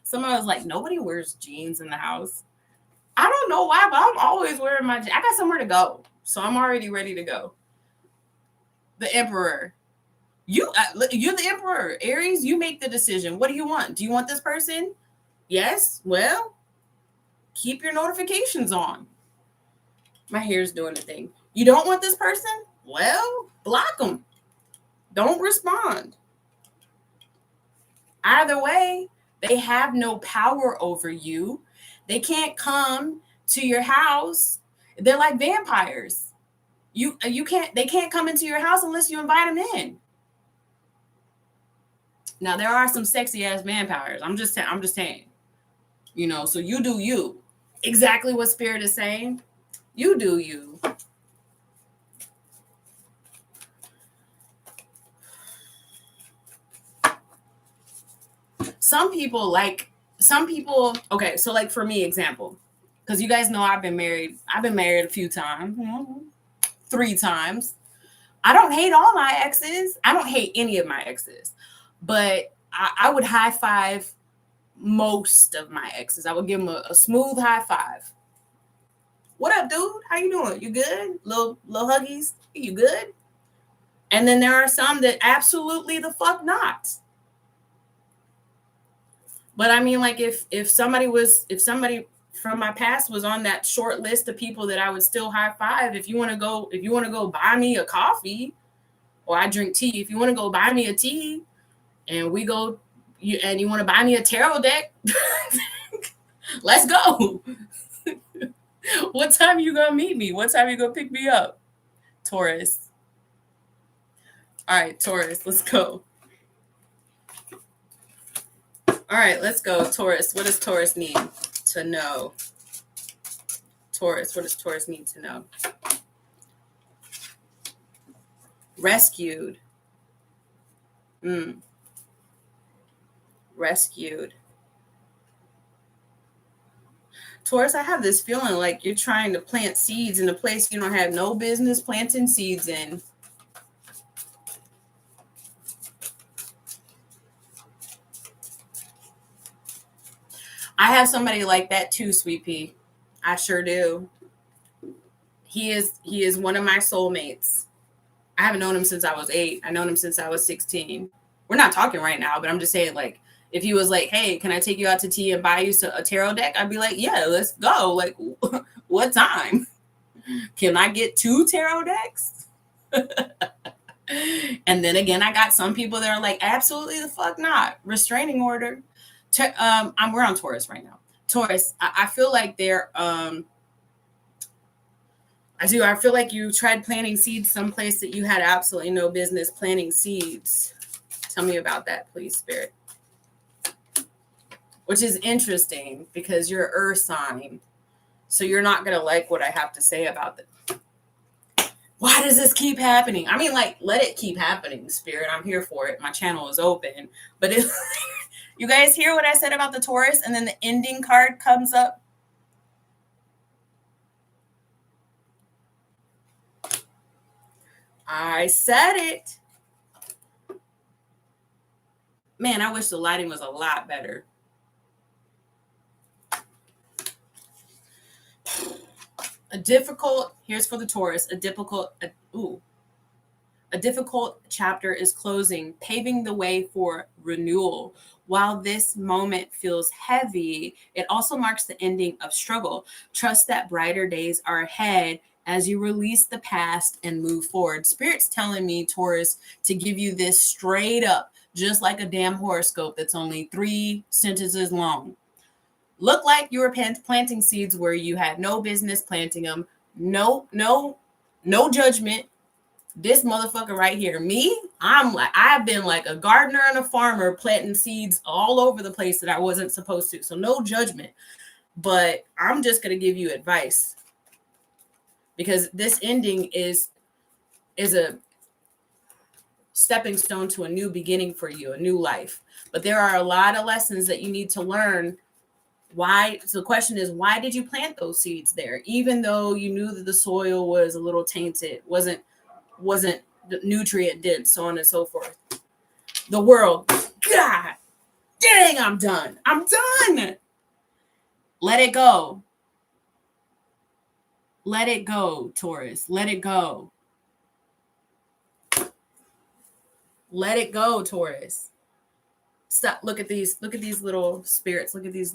Speaker 1: Somebody was like, nobody wears jeans in the house. I don't know why, but I'm always wearing my jeans. I got somewhere to go, so I'm already ready to go. The Emperor. You're the Emperor. Aries, you make the decision. What do you want? Do you want this person? Yes? Well, keep your notifications on. My hair's doing a thing. You don't want this person? Well, block them. Don't respond. Either way, they have no power over you. They can't come to your house. They're like vampires. They can't come into your house unless you invite them in. Now there are some sexy ass vampires. I'm just saying. You know, so you do you. Exactly what Spirit is saying. You do you. Some people, okay, so like for me, example, because you guys know I've been married a few times, 3 times. I don't hate all my exes. I don't hate any of my exes, but I would high five most of my exes. I would give them a smooth high five. What up, dude? How you doing? You good? Little huggies? You good? And then there are some that absolutely the fuck not. But I mean, like if somebody from my past was on that short list of people that I would still high five, if you want to go buy me a coffee, or I drink tea, if you want to go buy me a tea and we go, and you want to buy me a tarot deck, let's go. What time you gonna meet me? What time you gonna pick me up? Taurus. All right, Taurus, let's go. All right, let's go, Taurus. What does Taurus need to know? Taurus, what does Taurus need to know? Rescued. Rescued. Taurus, I have this feeling like you're trying to plant seeds in a place you don't have no business planting seeds in. I have somebody like that too, Sweet Pea. I sure do. He is one of my soulmates. I haven't known him since I was 8. I known him since I was 16. We're not talking right now, but I'm just saying, like, If he was like, hey, can I take you out to tea and buy you a tarot deck? I'd be like, yeah, let's go. Like, what time? Can I get 2 tarot decks? And then again, I got some people that are like, absolutely the fuck not. Restraining order. We're on Taurus right now. Taurus, I feel like they're I feel like you tried planting seeds someplace that you had absolutely no business planting seeds. Tell me about that, please, Spirit. Which is interesting because you're an earth sign. So you're not going to like what I have to say about it. Why does this keep happening? I mean, like, let it keep happening, Spirit. I'm here for it. My channel is open. But if you guys hear what I said about the Taurus and then the ending card comes up? I said it. Man, I wish the lighting was a lot better. Here's for the Taurus, a difficult chapter is closing, paving the way for renewal. While this moment feels heavy, it also marks the ending of struggle. Trust that brighter days are ahead as you release the past and move forward. Spirit's telling me, Taurus, to give you this straight up, just like a damn horoscope that's only 3 sentences long. Look like you were planting seeds where you had no business planting them. No judgment. This motherfucker right here, me, I've been like a gardener and a farmer planting seeds all over the place that I wasn't supposed to. So no judgment. But I'm just going to give you advice. Because this ending is a stepping stone to a new beginning for you, a new life. But there are a lot of lessons that you need to learn. Why? So the question is, why did you plant those seeds there? Even though you knew that the soil was a little tainted, wasn't nutrient dense, so on and so forth. The world, God dang, I'm done. Let it go. Let it go, Taurus. Let it go. Let it go, Taurus. Stop. Look at these little spirits. Look at these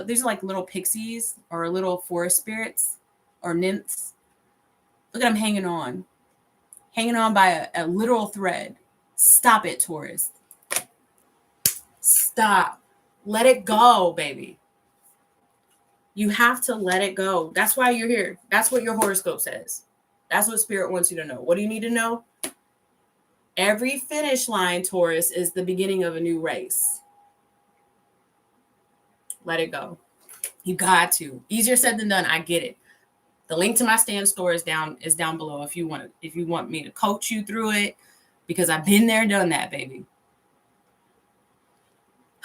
Speaker 1: these are like little pixies or little forest spirits or nymphs. Look at them hanging on by a literal thread. Stop it, Taurus. Stop. Let it go, baby. You have to let it go. That's why you're here. That's what your horoscope says. That's what Spirit wants you to know. What do you need to know? Every finish line, Taurus, is the beginning of a new race. Let it go. You got to. Easier said than done. I get it. The link to my stand store is down below if you want me to coach you through it, because I've been there, done that, baby.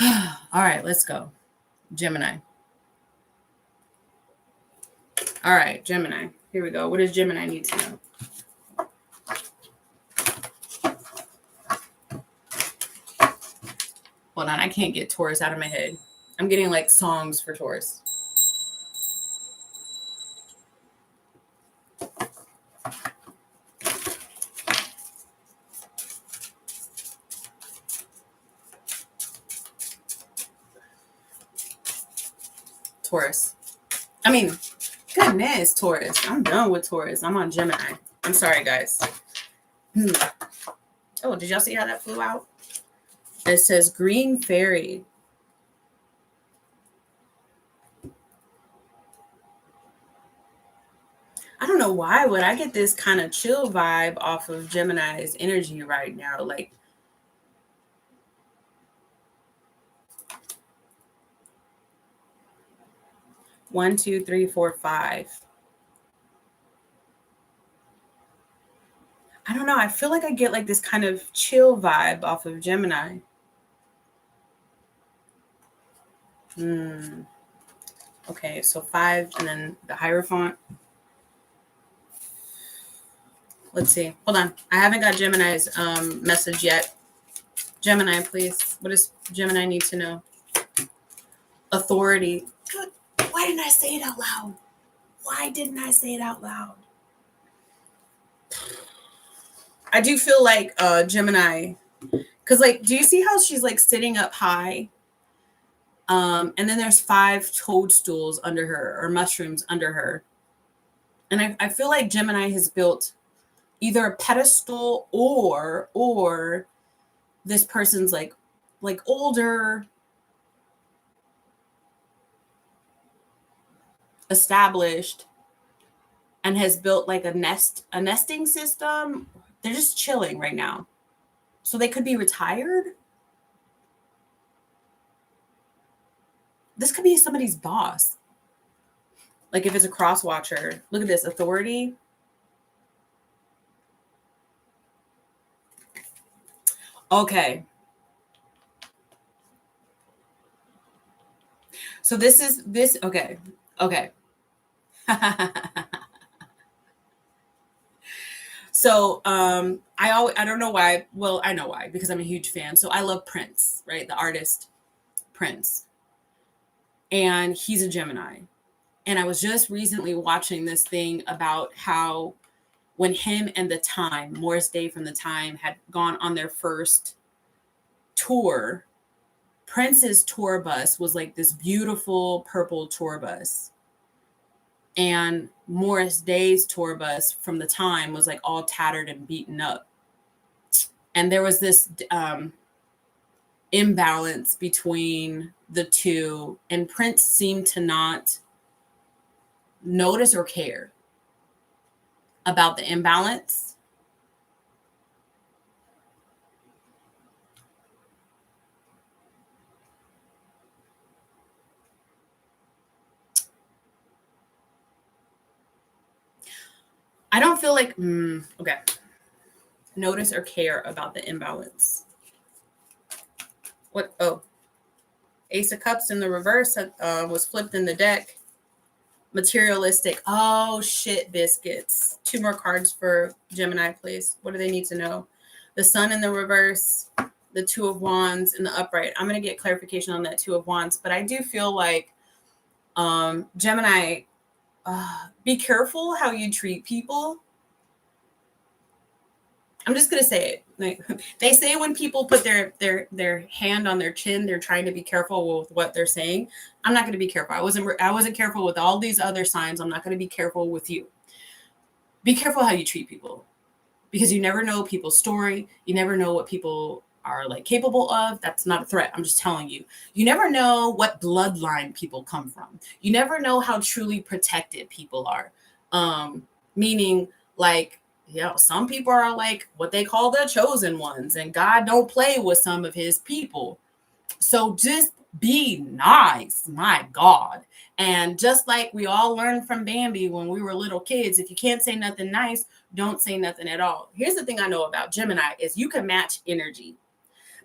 Speaker 1: All right, let's go. Gemini. All right, Gemini. Here we go. What does Gemini need to know? Hold on, I can't get Taurus out of my head. I'm getting like songs for Taurus. Taurus. I mean, goodness, Taurus. I'm done with Taurus. I'm on Gemini. I'm sorry, guys. Oh, did y'all see how that flew out? It says green fairy. I don't know why, but I get this kind of chill vibe off of Gemini's energy right now. Like, one, two, three, four, five. I don't know. I feel like I get like this kind of chill vibe off of Gemini. Okay, so 5 and then the Hierophant. Let's see. Hold on. I haven't got Gemini's message yet. Gemini, please. What does Gemini need to know? Authority. Good. Why didn't I say it out loud? I do feel like Gemini Because, like, do you see how she's like sitting up high? And then there's 5 toadstools under her, or mushrooms under her. And I feel like Gemini has built either a pedestal or this person's like older, established, and has built like a nesting system. They're just chilling right now. So they could be retired. This could be somebody's boss. Like if it's a cross watcher. Look at this, authority. Okay. So okay. So I don't know why. Well, I know why, because I'm a huge fan. So I love Prince, right? The artist Prince. And he's a Gemini. And I was just recently watching this thing about how when him and the Time, Morris Day from the Time, had gone on their first tour, Prince's tour bus was like this beautiful purple tour bus. And Morris Day's tour bus from the Time was like all tattered and beaten up. And there was this imbalance between the two, and Prince seemed to not notice or care about the imbalance. I don't feel like, okay. Notice or care about the imbalance. What? Oh, Ace of Cups in the reverse was flipped in the deck. Materialistic. Oh, shit, biscuits. 2 more cards for Gemini, please. What do they need to know? The Sun in the reverse, the 2 of Wands in the upright. I'm going to get clarification on that 2 of Wands, but I do feel like Gemini, be careful how you treat people. I'm just going to say it. Like, they say when people put their hand on their chin, they're trying to be careful with what they're saying. I'm not going to be careful. I wasn't careful with all these other signs. I'm not going to be careful with you. Be careful how you treat people, because you never know people's story. You never know what people are like capable of. That's not a threat. I'm just telling you. You never know what bloodline people come from. You never know how truly protected people are. Meaning, like, some people are like what they call the chosen ones, and God don't play with some of his people. So just be nice, my God. And just like we all learned from Bambi when we were little kids, if you can't say nothing nice, don't say nothing at all. Here's the thing I know about Gemini is you can match energy.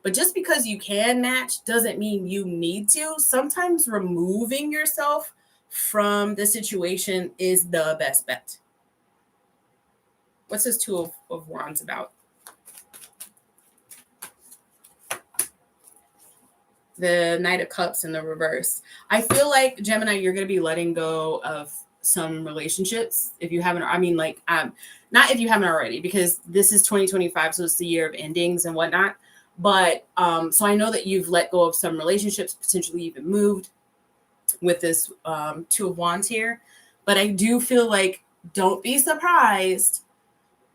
Speaker 1: But just because you can match doesn't mean you need to. Sometimes removing yourself from the situation is the best bet. What's this 2 of Wands about? The Knight of Cups in the reverse. I feel like, Gemini, you're going to be letting go of some relationships. If you haven't, not if you haven't already, because this is 2025, so it's the year of endings and whatnot. But so I know that you've let go of some relationships, potentially even moved with this 2 of Wands here. But I do feel like, don't be surprised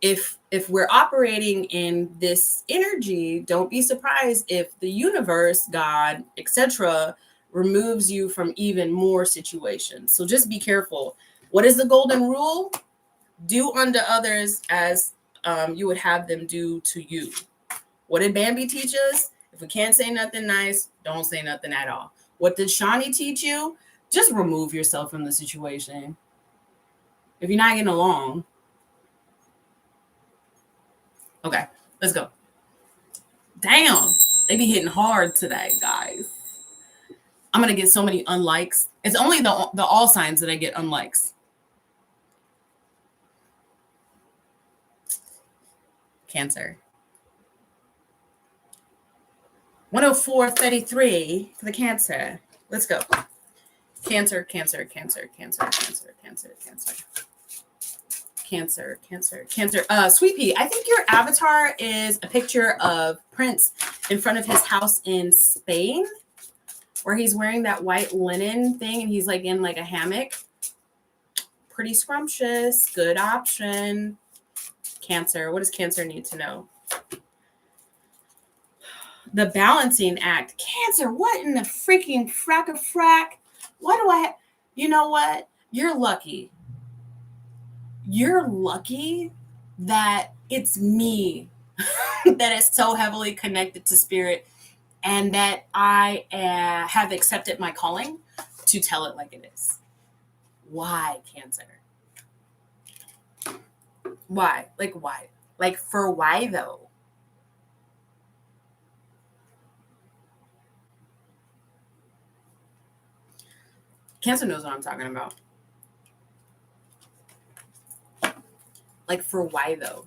Speaker 1: if we're operating in this energy. Don't be surprised if the universe, God, etc., removes you from even more situations. So just be careful. What is the golden rule? Do unto others as you would have them do to you. What did Bambi teach us? If we can't say nothing nice, don't say nothing at all. What did Shani teach you? Just remove yourself from the situation. If you're not getting along. Okay, let's go. Damn, they be hitting hard today, guys. I'm going to get so many unlikes. It's only the all signs that I get unlikes. Cancer. 104.33 for the Cancer. Let's go. Cancer, Cancer, Cancer, Cancer, Cancer, Cancer, Cancer. Cancer, Cancer, Cancer. Sweet Pea, I think your avatar is a picture of Prince in front of his house in Spain, where he's wearing that white linen thing and he's like in like a hammock. Pretty scrumptious. Good option. Cancer. What does Cancer need to know? The balancing act. Cancer, what in the freaking frack? Why do I you know what? You're lucky. You're lucky that it's me that is so heavily connected to spirit and that I have accepted my calling to tell it like it is. Why, Cancer? Why? Like, why? Like, for why, though? Cancer knows what I'm talking about. Like, for why, though?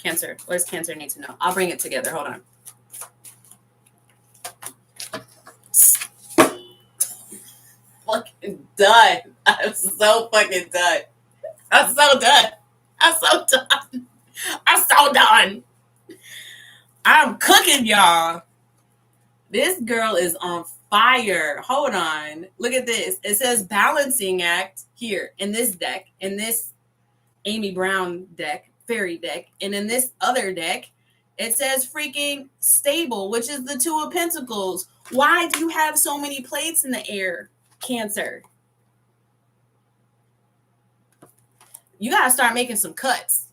Speaker 1: Cancer. What does Cancer need to know? I'll bring it together. Hold on. Fucking done. I'm so fucking done. I'm so done. I'm cooking, y'all. This girl is on fire. Hold on. Look at this. It says balancing act here in this deck, in this Amy Brown deck, fairy deck. And in this other deck, it says freaking stable, which is the Two of Pentacles. Why do you have so many plates in the air, Cancer? You got to start making some cuts.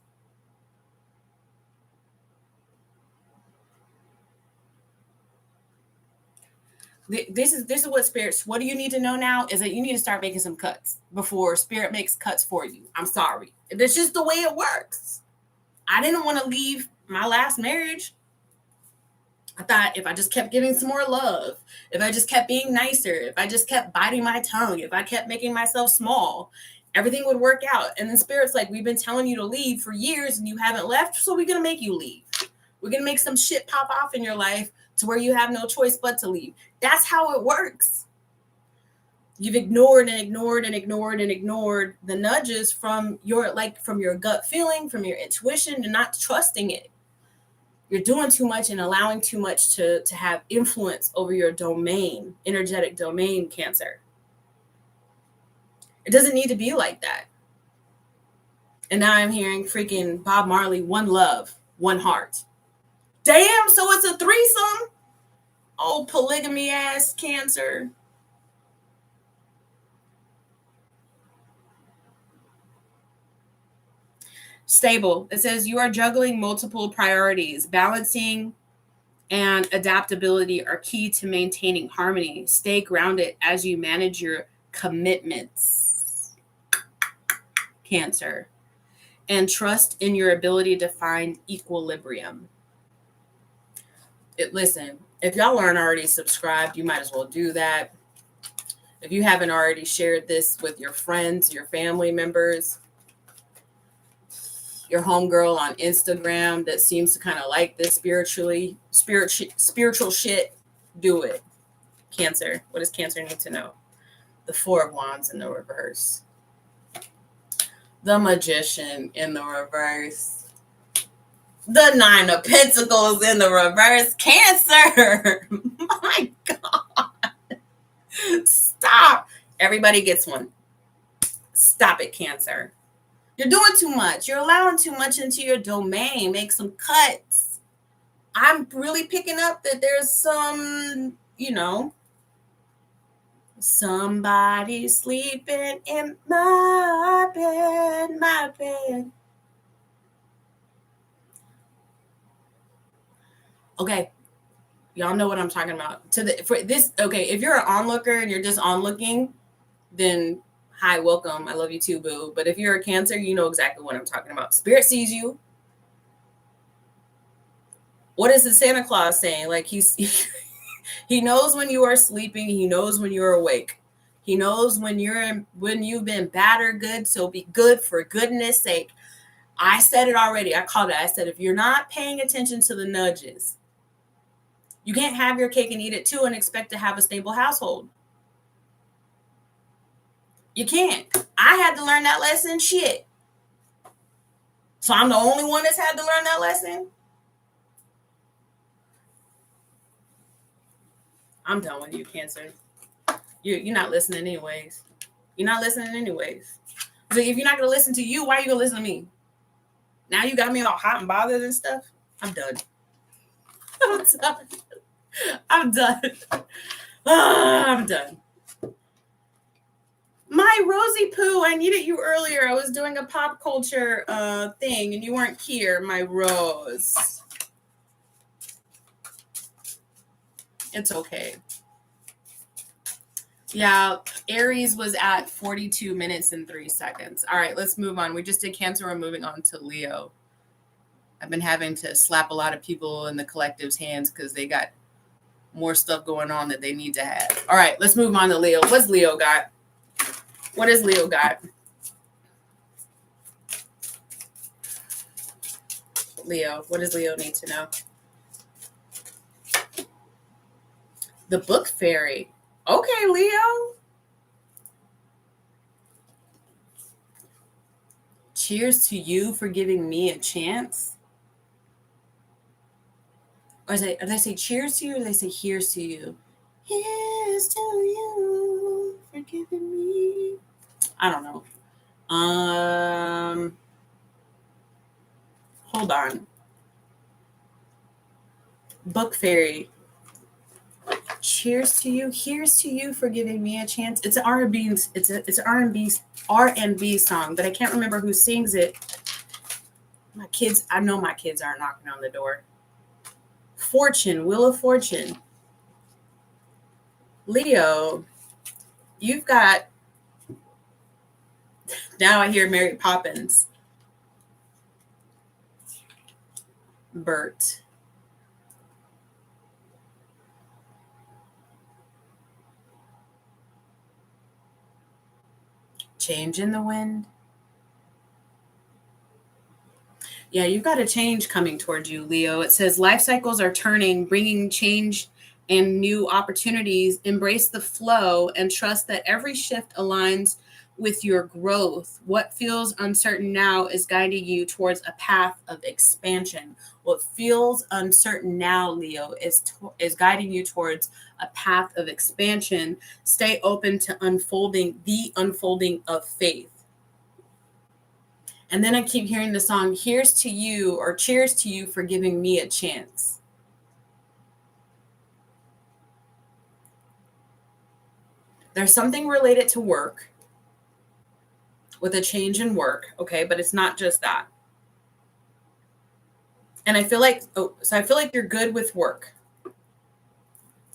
Speaker 1: This is what spirits, what do you need to know now is that you need to start making some cuts before spirit makes cuts for you. I'm sorry. That's just the way it works. I didn't want to leave my last marriage. I thought if I just kept giving some more love, if I just kept being nicer, if I just kept biting my tongue, if I kept making myself small, everything would work out. And then spirit's like, we've been telling you to leave for years and you haven't left, so we're going to make you leave. We're going to make some shit pop off in your life to where you have no choice but to leave. That's how it works. You've ignored and ignored and ignored and ignored the nudges from your gut feeling, from your intuition, and not trusting it. You're doing too much and allowing too much to have influence over your domain, energetic domain, Cancer. It doesn't need to be like that. And now I'm hearing freaking Bob Marley, one love, one heart. Damn, so it's a threesome? Oh, polygamy ass Cancer. Stable. It says you are juggling multiple priorities. Balancing and adaptability are key to maintaining harmony. Stay grounded as you manage your commitments, Cancer. And trust in your ability to find equilibrium. Listen, if y'all aren't already subscribed, you might as well do that. If you haven't already shared this with your friends, your family members, your homegirl on Instagram that seems to kind of like this spiritual shit, do it. Cancer. What does Cancer need to know? The Four of Wands in the reverse. The Magician in the reverse. The Nine of Pentacles in the reverse. Cancer. My God. Stop. Everybody gets one. Stop it, Cancer. You're doing too much. You're allowing too much into your domain. Make some cuts. I'm really picking up that there's some, somebody sleeping in my bed. Okay. Y'all know what I'm talking about. If you're an onlooker and you're just onlooking, then hi, welcome. I love you too, boo. But if you're a Cancer, you know exactly what I'm talking about. Spirit sees you. What is the Santa Claus saying? Like he knows when you are sleeping. He knows when you're awake. He knows when you've been bad or good. So be good for goodness sake. I said it already. I called it. I said, if you're not paying attention to the nudges, you can't have your cake and eat it too and expect to have a stable household. You can't. I had to learn that lesson. Shit. So I'm the only one that's had to learn that lesson? I'm done with you, Cancer. You're not listening anyways. You're not listening anyways. So if you're not going to listen to you, why are you going to listen to me? Now you got me all hot and bothered and stuff. I'm done. I'm done. I'm done. I'm done. My Rosie Poo, I needed you earlier. I was doing a pop culture thing and you weren't here, my Rose. It's okay. Yeah, Aries was at 42 minutes and 3 seconds. All right, let's move on. We just did Cancer. We're moving on to Leo. I've been having to slap a lot of people in the collective's hands because they got more stuff going on that they need to have. All right, let's move on to Leo. What's Leo got? What has Leo got? Leo, what does Leo need to know? The Book Fairy. Okay, Leo. Cheers to you for giving me a chance. Or do they say cheers to you or do they say here's to you? Here's to you for giving me. I don't know. Hold on. Book Fairy. Cheers to you. Here's to you for giving me a chance. It's an R&B. It's an R&B song, but I can't remember who sings it. My kids. I know my kids aren't knocking on the door. Fortune, Wheel of Fortune. Leo, you've got. Now I hear Mary Poppins. Bert. Change in the wind. Yeah, you've got a change coming towards you, Leo. It says life cycles are turning, bringing change and new opportunities. Embrace the flow and trust that every shift aligns with your growth. What feels uncertain now is guiding you towards a path of expansion. What feels uncertain now, Leo, is guiding you towards a path of expansion. Stay open to the unfolding of faith. And then I keep hearing the song, here's to you, or cheers to you for giving me a chance. There's something related to work with a change in work, okay? But it's not just that. And I feel like, I feel like you're good with work.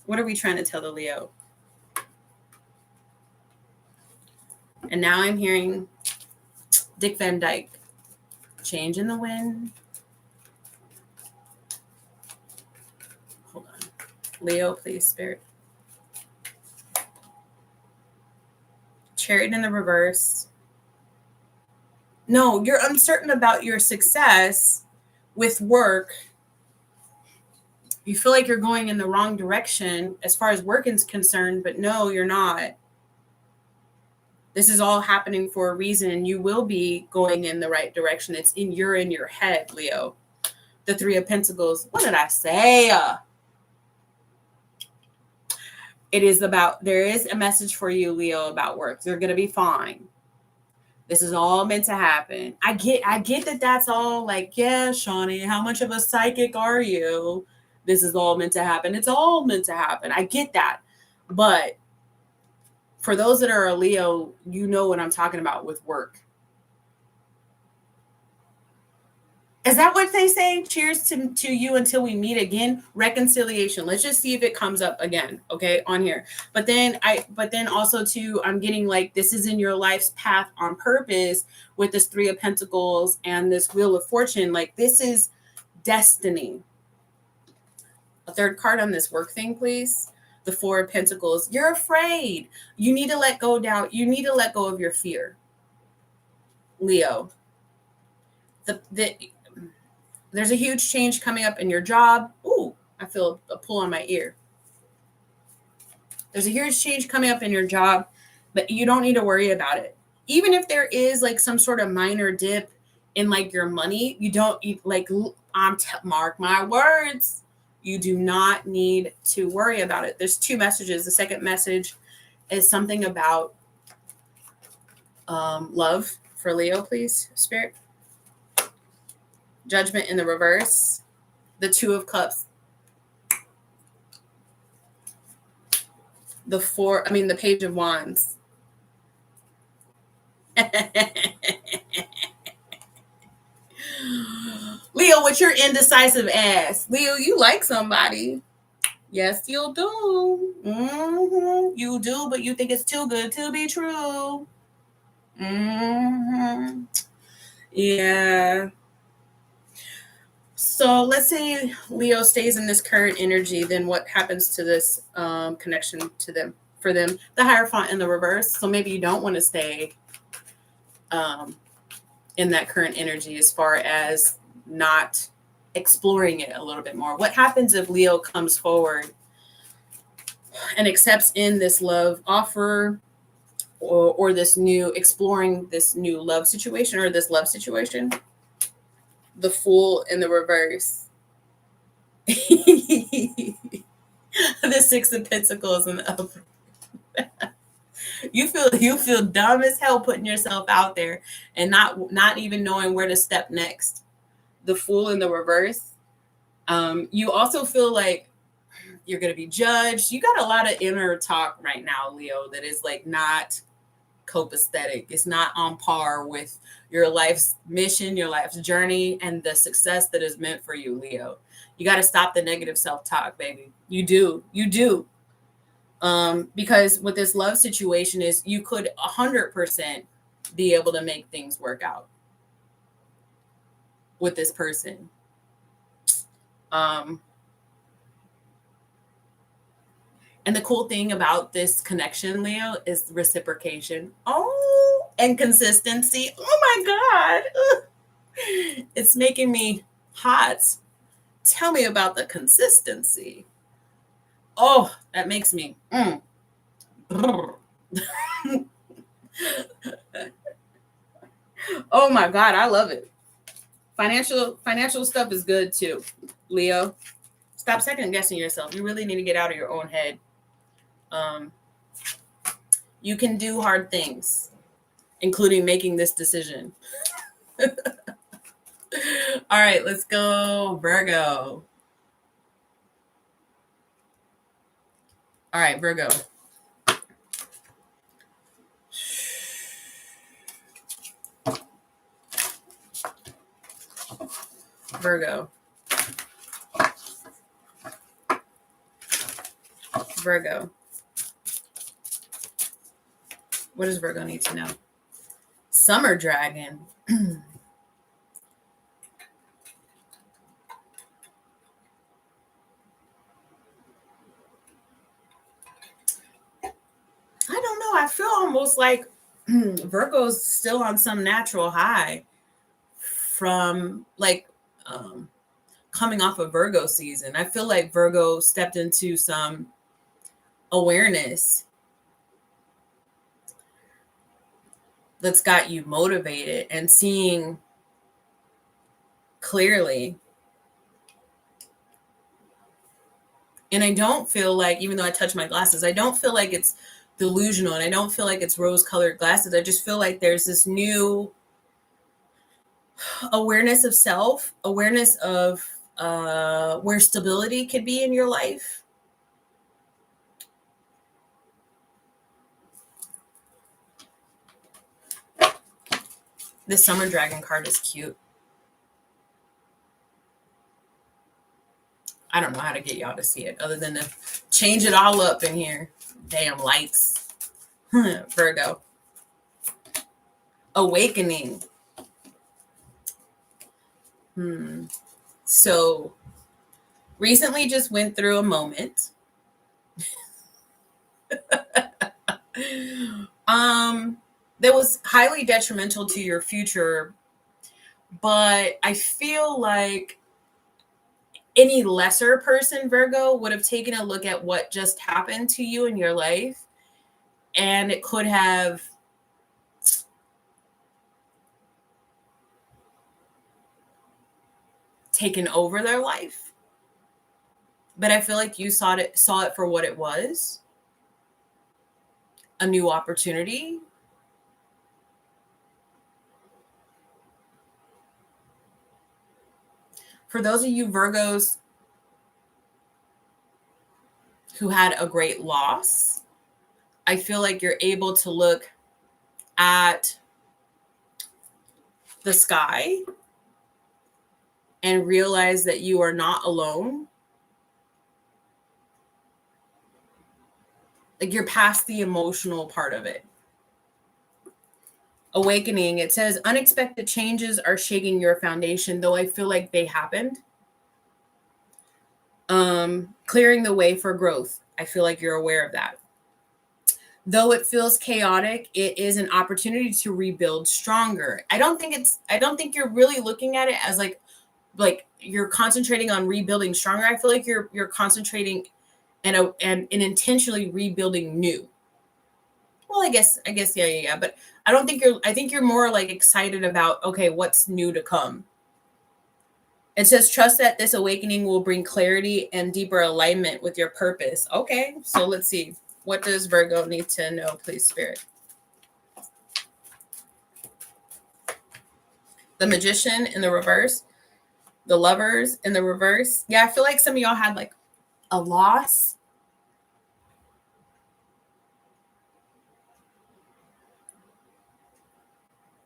Speaker 1: What are we trying to tell the Leo? And now I'm hearing Dick Van Dyke. Change in the wind. Hold on. Leo, please, Spirit. Chariot in the reverse. No, you're uncertain about your success with work. You feel like you're going in the wrong direction as far as work is concerned, but no, you're not. This is all happening for a reason, and you will be going in the right direction. You're in your head, Leo. The Three of Pentacles. What did I say? There is a message for you, Leo, about work. You're going to be fine. This is all meant to happen. I get that that's all like, yeah, Shani, how much of a psychic are you? This is all meant to happen. It's all meant to happen. I get that. But for those that are a Leo, you know what I'm talking about with work. Is that what they say? Cheers to you until we meet again. Reconciliation. Let's just see if it comes up again, okay, on here. But then also too, I'm getting like this is in your life's path on purpose with this Three of Pentacles and this Wheel of Fortune. Like this is destiny. A third card on this work thing, please. The Four of Pentacles. You're afraid. You need to let go of doubt. You need to let go of your fear, Leo. There's a huge change coming up in your job. Ooh, I feel a pull on my ear. There's a huge change coming up in your job, but you don't need to worry about it. Even if there is like some sort of minor dip in like your money, you don't like, mark my words. You do not need to worry about it. There's two messages. The second message is something about love for Leo, please, Spirit. Judgment in the reverse. The Two of Cups. The Page of Wands. Leo, with your indecisive ass. Leo, you like somebody. Yes, you do. Mm-hmm. You do, but you think it's too good to be true. Mm-hmm. Yeah. So let's say Leo stays in this current energy, then what happens to this connection to them? For them, the Hierophant in the reverse. So maybe you don't want to stay in that current energy as far as not exploring it a little bit more. What happens if Leo comes forward and accepts in this love offer or this new exploring this new love situation or this love situation? The Fool in the reverse. The Six of Pentacles in the upper. You feel dumb as hell putting yourself out there and not even knowing where to step next. The Fool in the reverse. You also feel like you're going to be judged. You got a lot of inner talk right now, Leo, that is like not copacetic. It's not on par with your life's mission, your life's journey, and the success that is meant for you, Leo. You got to stop the negative self-talk, baby. You do. Because with this love situation is you could 100% be able to make things work out with this person. And the cool thing about this connection, Leo, is reciprocation. Oh, and consistency. Oh my God. It's making me hot. Tell me about the consistency. Oh, that makes me. Oh my God, I love it. Financial stuff is good too, Leo. Stop second guessing yourself. You really need to get out of your own head. You can do hard things, including making this decision. All right, let's go Virgo. All right, Virgo. Virgo. What does Virgo need to know? Summer Dragon. I don't know. I feel almost like Virgo's still on some natural high from like coming off of Virgo season. I feel like Virgo stepped into some awareness that's got you motivated and seeing clearly. And I don't feel like, even though I touch my glasses, I don't feel like it's delusional and I don't feel like it's rose-colored glasses. I just feel like there's this new awareness of self, awareness of where stability could be in your life. This Summer Dragon card is cute. I don't know how to get y'all to see it other than to change it all up in here. Damn lights. Virgo. Awakening. So recently just went through a moment. That was highly detrimental to your future, but I feel like any lesser person, Virgo, would have taken a look at what just happened to you in your life, and it could have taken over their life. but I feel like you saw it for what it was, a new opportunity. For those of you Virgos who had a great loss, I feel like you're able to look at the sky and realize that you are not alone. Like you're past the emotional part of it. Awakening, it says unexpected changes are shaking your foundation, though I feel like they happened. Clearing the way for growth. I feel like you're aware of that. Though it feels chaotic, it is an opportunity to rebuild stronger. I don't think you're really looking at it as like you're concentrating on rebuilding stronger. I feel like you're concentrating and intentionally rebuilding new. Well, I guess yeah. But I think you're more like excited about, okay, what's new to come. It says, trust that this awakening will bring clarity and deeper alignment with your purpose. Okay, so let's see. What does Virgo need to know, please, Spirit? The Magician in the reverse. The Lovers in the reverse. Yeah, I feel like some of y'all had like a loss.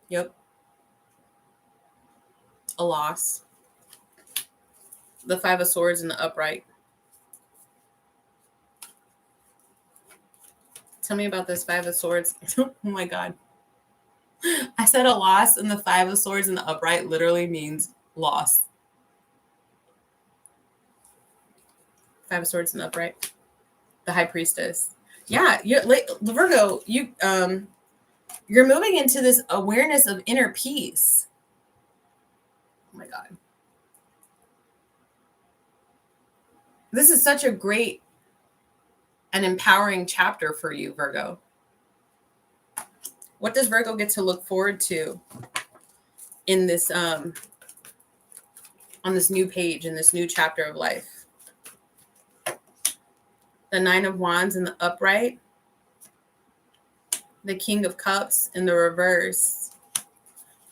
Speaker 1: Yep. A loss. The Five of Swords in the upright. Tell me about this Five of Swords. Oh my God. I said a loss, and the Five of Swords in the upright literally means loss. Five of Swords in the upright. The High Priestess. Yeah, you're like Virgo, you're moving into this awareness of inner peace. Oh my God. This is such a great and empowering chapter for you, Virgo. What does Virgo get to look forward to in this on this new page, in this new chapter of life? The Nine of Wands in the upright. The King of Cups in the reverse.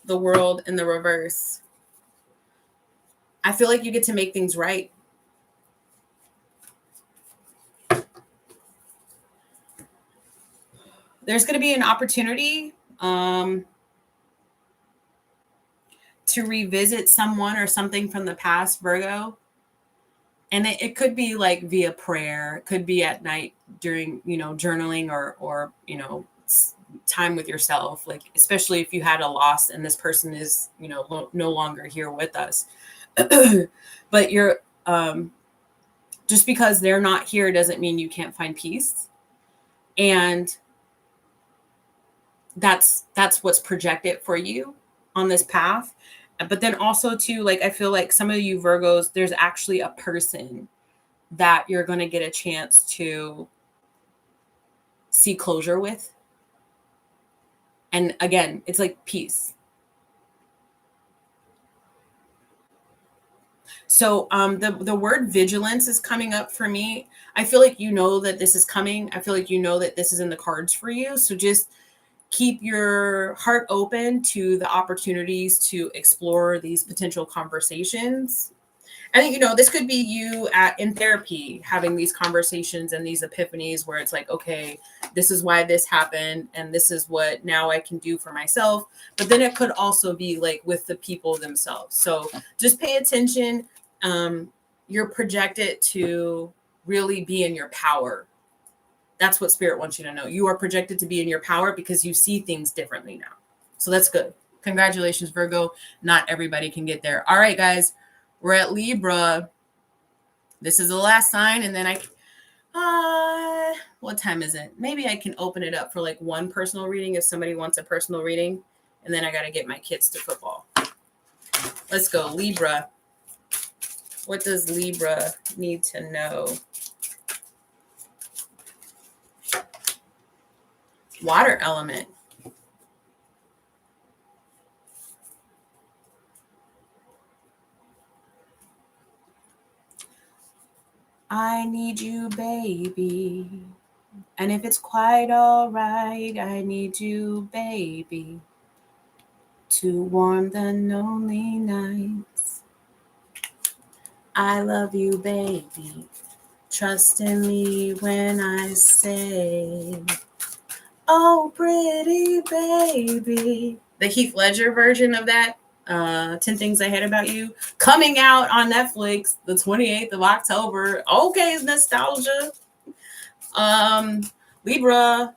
Speaker 1: The World in the reverse. I feel like you get to make things right. There's going to be an opportunity to revisit someone or something from the past, Virgo. And it could be like via prayer. It could be at night during, journaling or time with yourself. Like, especially if you had a loss and this person is, no longer here with us. But you're, just because they're not here doesn't mean you can't find peace. And that's what's projected for you on this path. But then also too, like, I feel like some of you Virgos, there's actually a person that you're going to get a chance to see closure with. And again, it's like peace. So the word vigilance is coming up for me. I feel like you know that this is coming. I feel like you know that this is in the cards for you. So just keep your heart open to the opportunities to explore these potential conversations. I think, this could be you in therapy, having these conversations and these epiphanies where it's like, okay, this is why this happened. And this is what now I can do for myself. But then it could also be like with the people themselves. So just pay attention. You're projected to really be in your power. That's what Spirit wants you to know. You are projected to be in your power because you see things differently now. So that's good. Congratulations, Virgo. Not everybody can get there. All right, guys. We're at Libra. This is the last sign. And then what time is it? Maybe I can open it up for like one personal reading if somebody wants a personal reading. And then I got to get my kids to football. Let's go. Libra. What does Libra need to know? Water element. I need you, baby. And if it's quite all right, I need you, baby, to warm the lonely nights. I love you, baby. Trust in me when I say, oh, pretty baby. The Heath Ledger version of that, 10 Things I Hate About You, coming out on Netflix the 28th of October. Okay, it's nostalgia. Libra.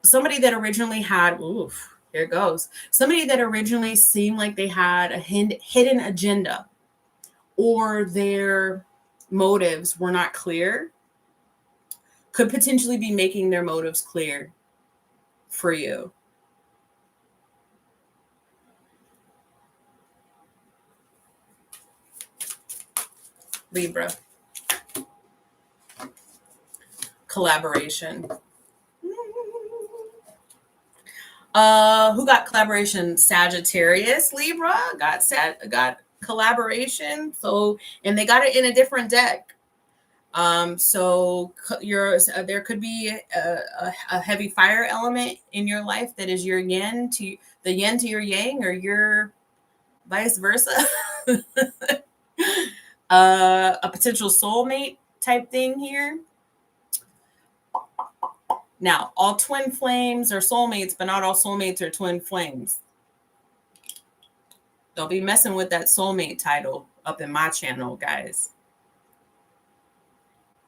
Speaker 1: Somebody that originally had, oof, here it goes. Somebody that originally seemed like they had a hidden agenda, or their motives were not clear, could potentially be making their motives clear for you. Libra. Collaboration. Who got collaboration? Sagittarius, Libra got collaboration. So, and they got it in a different deck. So there could be a heavy fire element in your life that is your yin to your yang, or your vice versa. A potential soulmate type thing here. Now, all twin flames are soulmates, but not all soulmates are twin flames. Don't be messing with that soulmate title up in my channel, guys.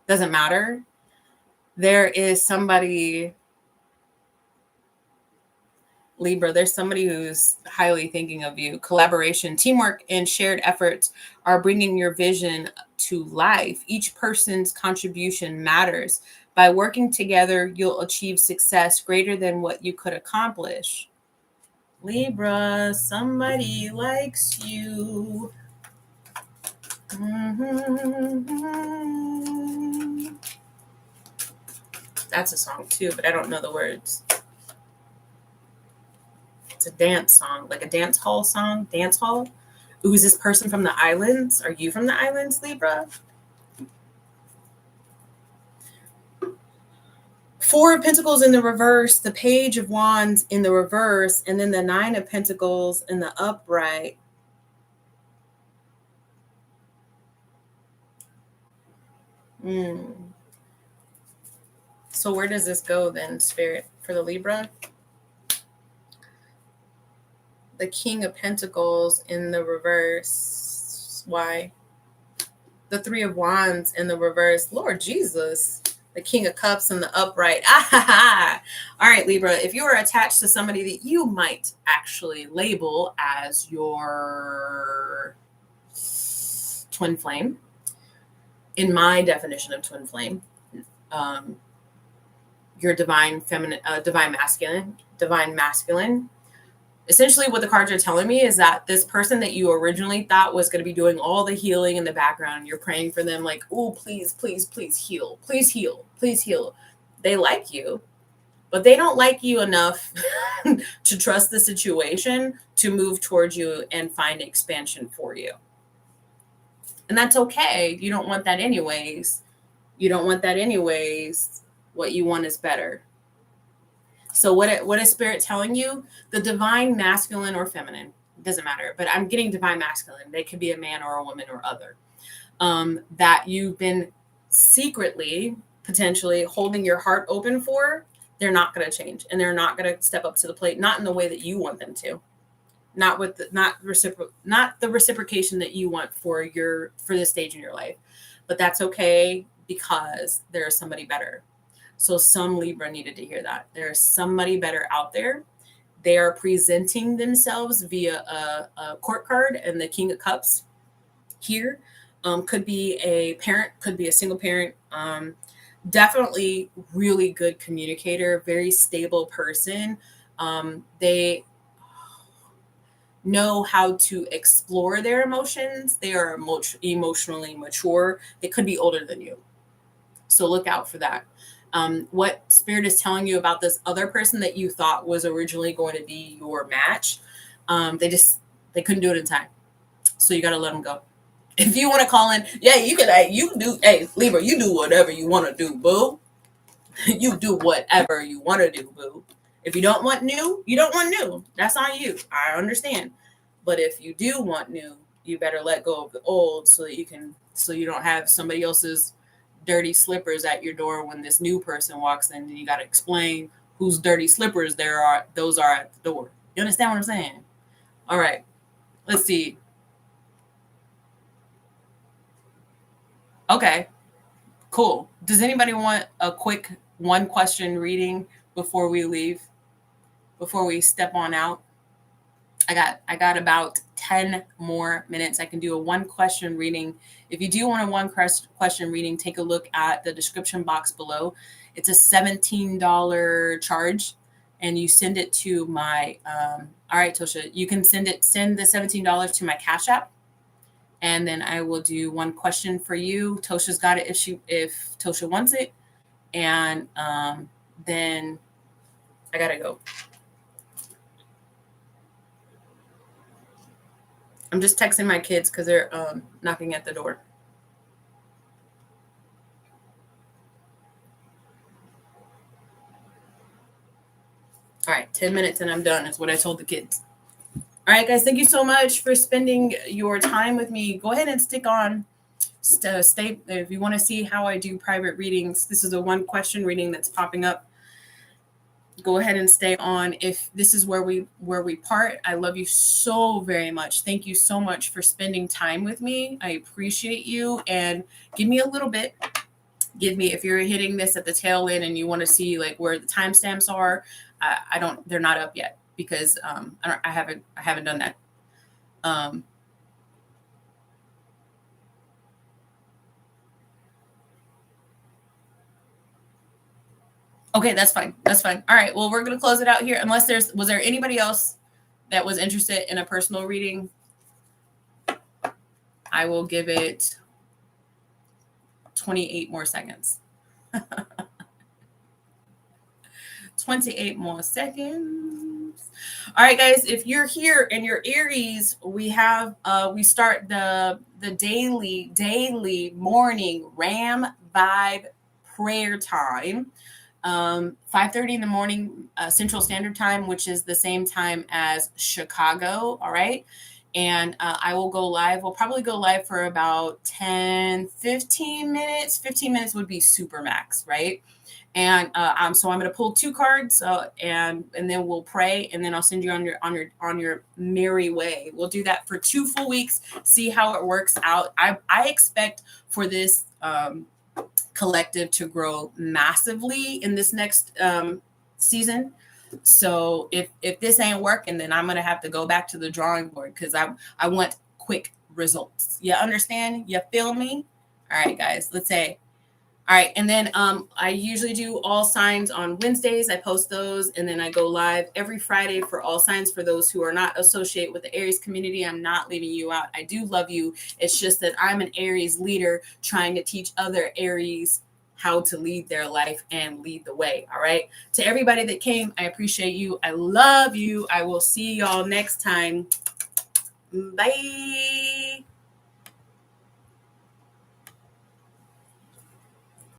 Speaker 1: Doesn't matter. There is somebody, Libra, there's somebody who's highly thinking of you. Collaboration, teamwork, and shared efforts are bringing your vision to life. Each person's contribution matters. By working together, you'll achieve success greater than what you could accomplish. Libra, somebody likes you. Mm-hmm. That's a song too, but I don't know the words. It's a dance song, like a dance hall song. Dance hall. Ooh, is this person from the islands? Are you from the islands, Libra? Four of Pentacles in the reverse, the Page of Wands in the reverse, and then the Nine of Pentacles in the upright. So where does this go then, Spirit, for the Libra? The King of Pentacles in the reverse. Why? The Three of Wands in the reverse. Lord Jesus. The King of Cups in the upright. All right, Libra, if you are attached to somebody that you might actually label as your twin flame, in my definition of twin flame, your divine feminine, divine masculine. Essentially, what the cards are telling me is that this person that you originally thought was going to be doing all the healing in the background, you're praying for them like, oh, please, please, please heal. Please heal. Please heal. They like you, but they don't like you enough to trust the situation to move towards you and find expansion for you. And that's okay. You don't want that anyways. What you want is better. So what is Spirit telling you? The divine masculine or feminine, it doesn't matter, but I'm getting divine masculine. They could be a man or a woman or other, that you've been secretly, potentially holding your heart open for. They're not going to change, and they're not going to step up to the plate, not in the way that you want them to, not the reciprocation that you want for this stage in your life. But that's okay, because there's somebody better. So some Libra needed to hear that. There's somebody better out there. They are presenting themselves via a court card and the King of Cups here. Could be a parent, could be a single parent. Definitely really good communicator, very stable person. They know how to explore their emotions. They are emotionally mature. They could be older than you. So look out for that. What Spirit is telling you about this other person that you thought was originally going to be your match, They couldn't do it in time. So you got to let them go. If you want to call in, yeah, you can do, hey, Libra, you do whatever you want to do, boo. You do whatever you want to do, boo. If you don't want new, you don't want new. That's on you. I understand. But if you do want new, you better let go of the old so that you don't have somebody else's dirty slippers at your door when this new person walks in, and you got to explain whose dirty slippers those are at the door. You understand what I'm saying? All right. Let's see. Okay. Cool. Does anybody want a quick one question reading before we leave? Before we step on out? I got about 10 more minutes. I can do a one question reading. If you do want a one question reading, take a look at the description box below. It's a $17 charge, and you send it to my all right, Tosha, you can send the $17 to my Cash App, and then I will do one question for you. Tosha's got it if Tosha wants it, and then I gotta go. I'm just texting my kids because they're knocking at the door. All right, 10 minutes and I'm done is what I told the kids. All right, guys, thank you so much for spending your time with me. Go ahead and stick on. Stay if you want to see how I do private readings. This is a one question reading that's popping up. Go ahead and stay on. If this is where we part, I love you so very much. Thank you so much for spending time with me. I appreciate you, and give me a little bit. If you're hitting this at the tail end and you want to see like where the timestamps are, they're not up yet because I haven't done that. Okay, that's fine. All right, well, we're gonna close it out here. Unless was there anybody else that was interested in a personal reading? I will give it 28 more seconds. 28 more seconds. All right, guys, if you're here and you're Aries, we start the daily morning Ram vibe prayer time. 5:30 in the morning Central Standard Time, which is the same time as Chicago. All right. And I will go live. We'll probably go live for about 10-15 minutes. 15 minutes would be super max, right? And so I'm going to pull 2 cards and then we'll pray, and then I'll send you on your merry way. We'll do that for 2 full weeks, see how it works out. I expect for this collective to grow massively in this next season. So if this ain't working, then I'm gonna have to go back to the drawing board because I want quick results. You understand? You feel me? All right, guys. Let's say. All right, and then I usually do all signs on Wednesdays. I post those, and then I go live every Friday for all signs. For those who are not associated with the Aries community, I'm not leaving you out. I do love you. It's just that I'm an Aries leader trying to teach other Aries how to lead their life and lead the way. All right. To everybody that came, I appreciate you. I love you. I will see y'all next time. Bye.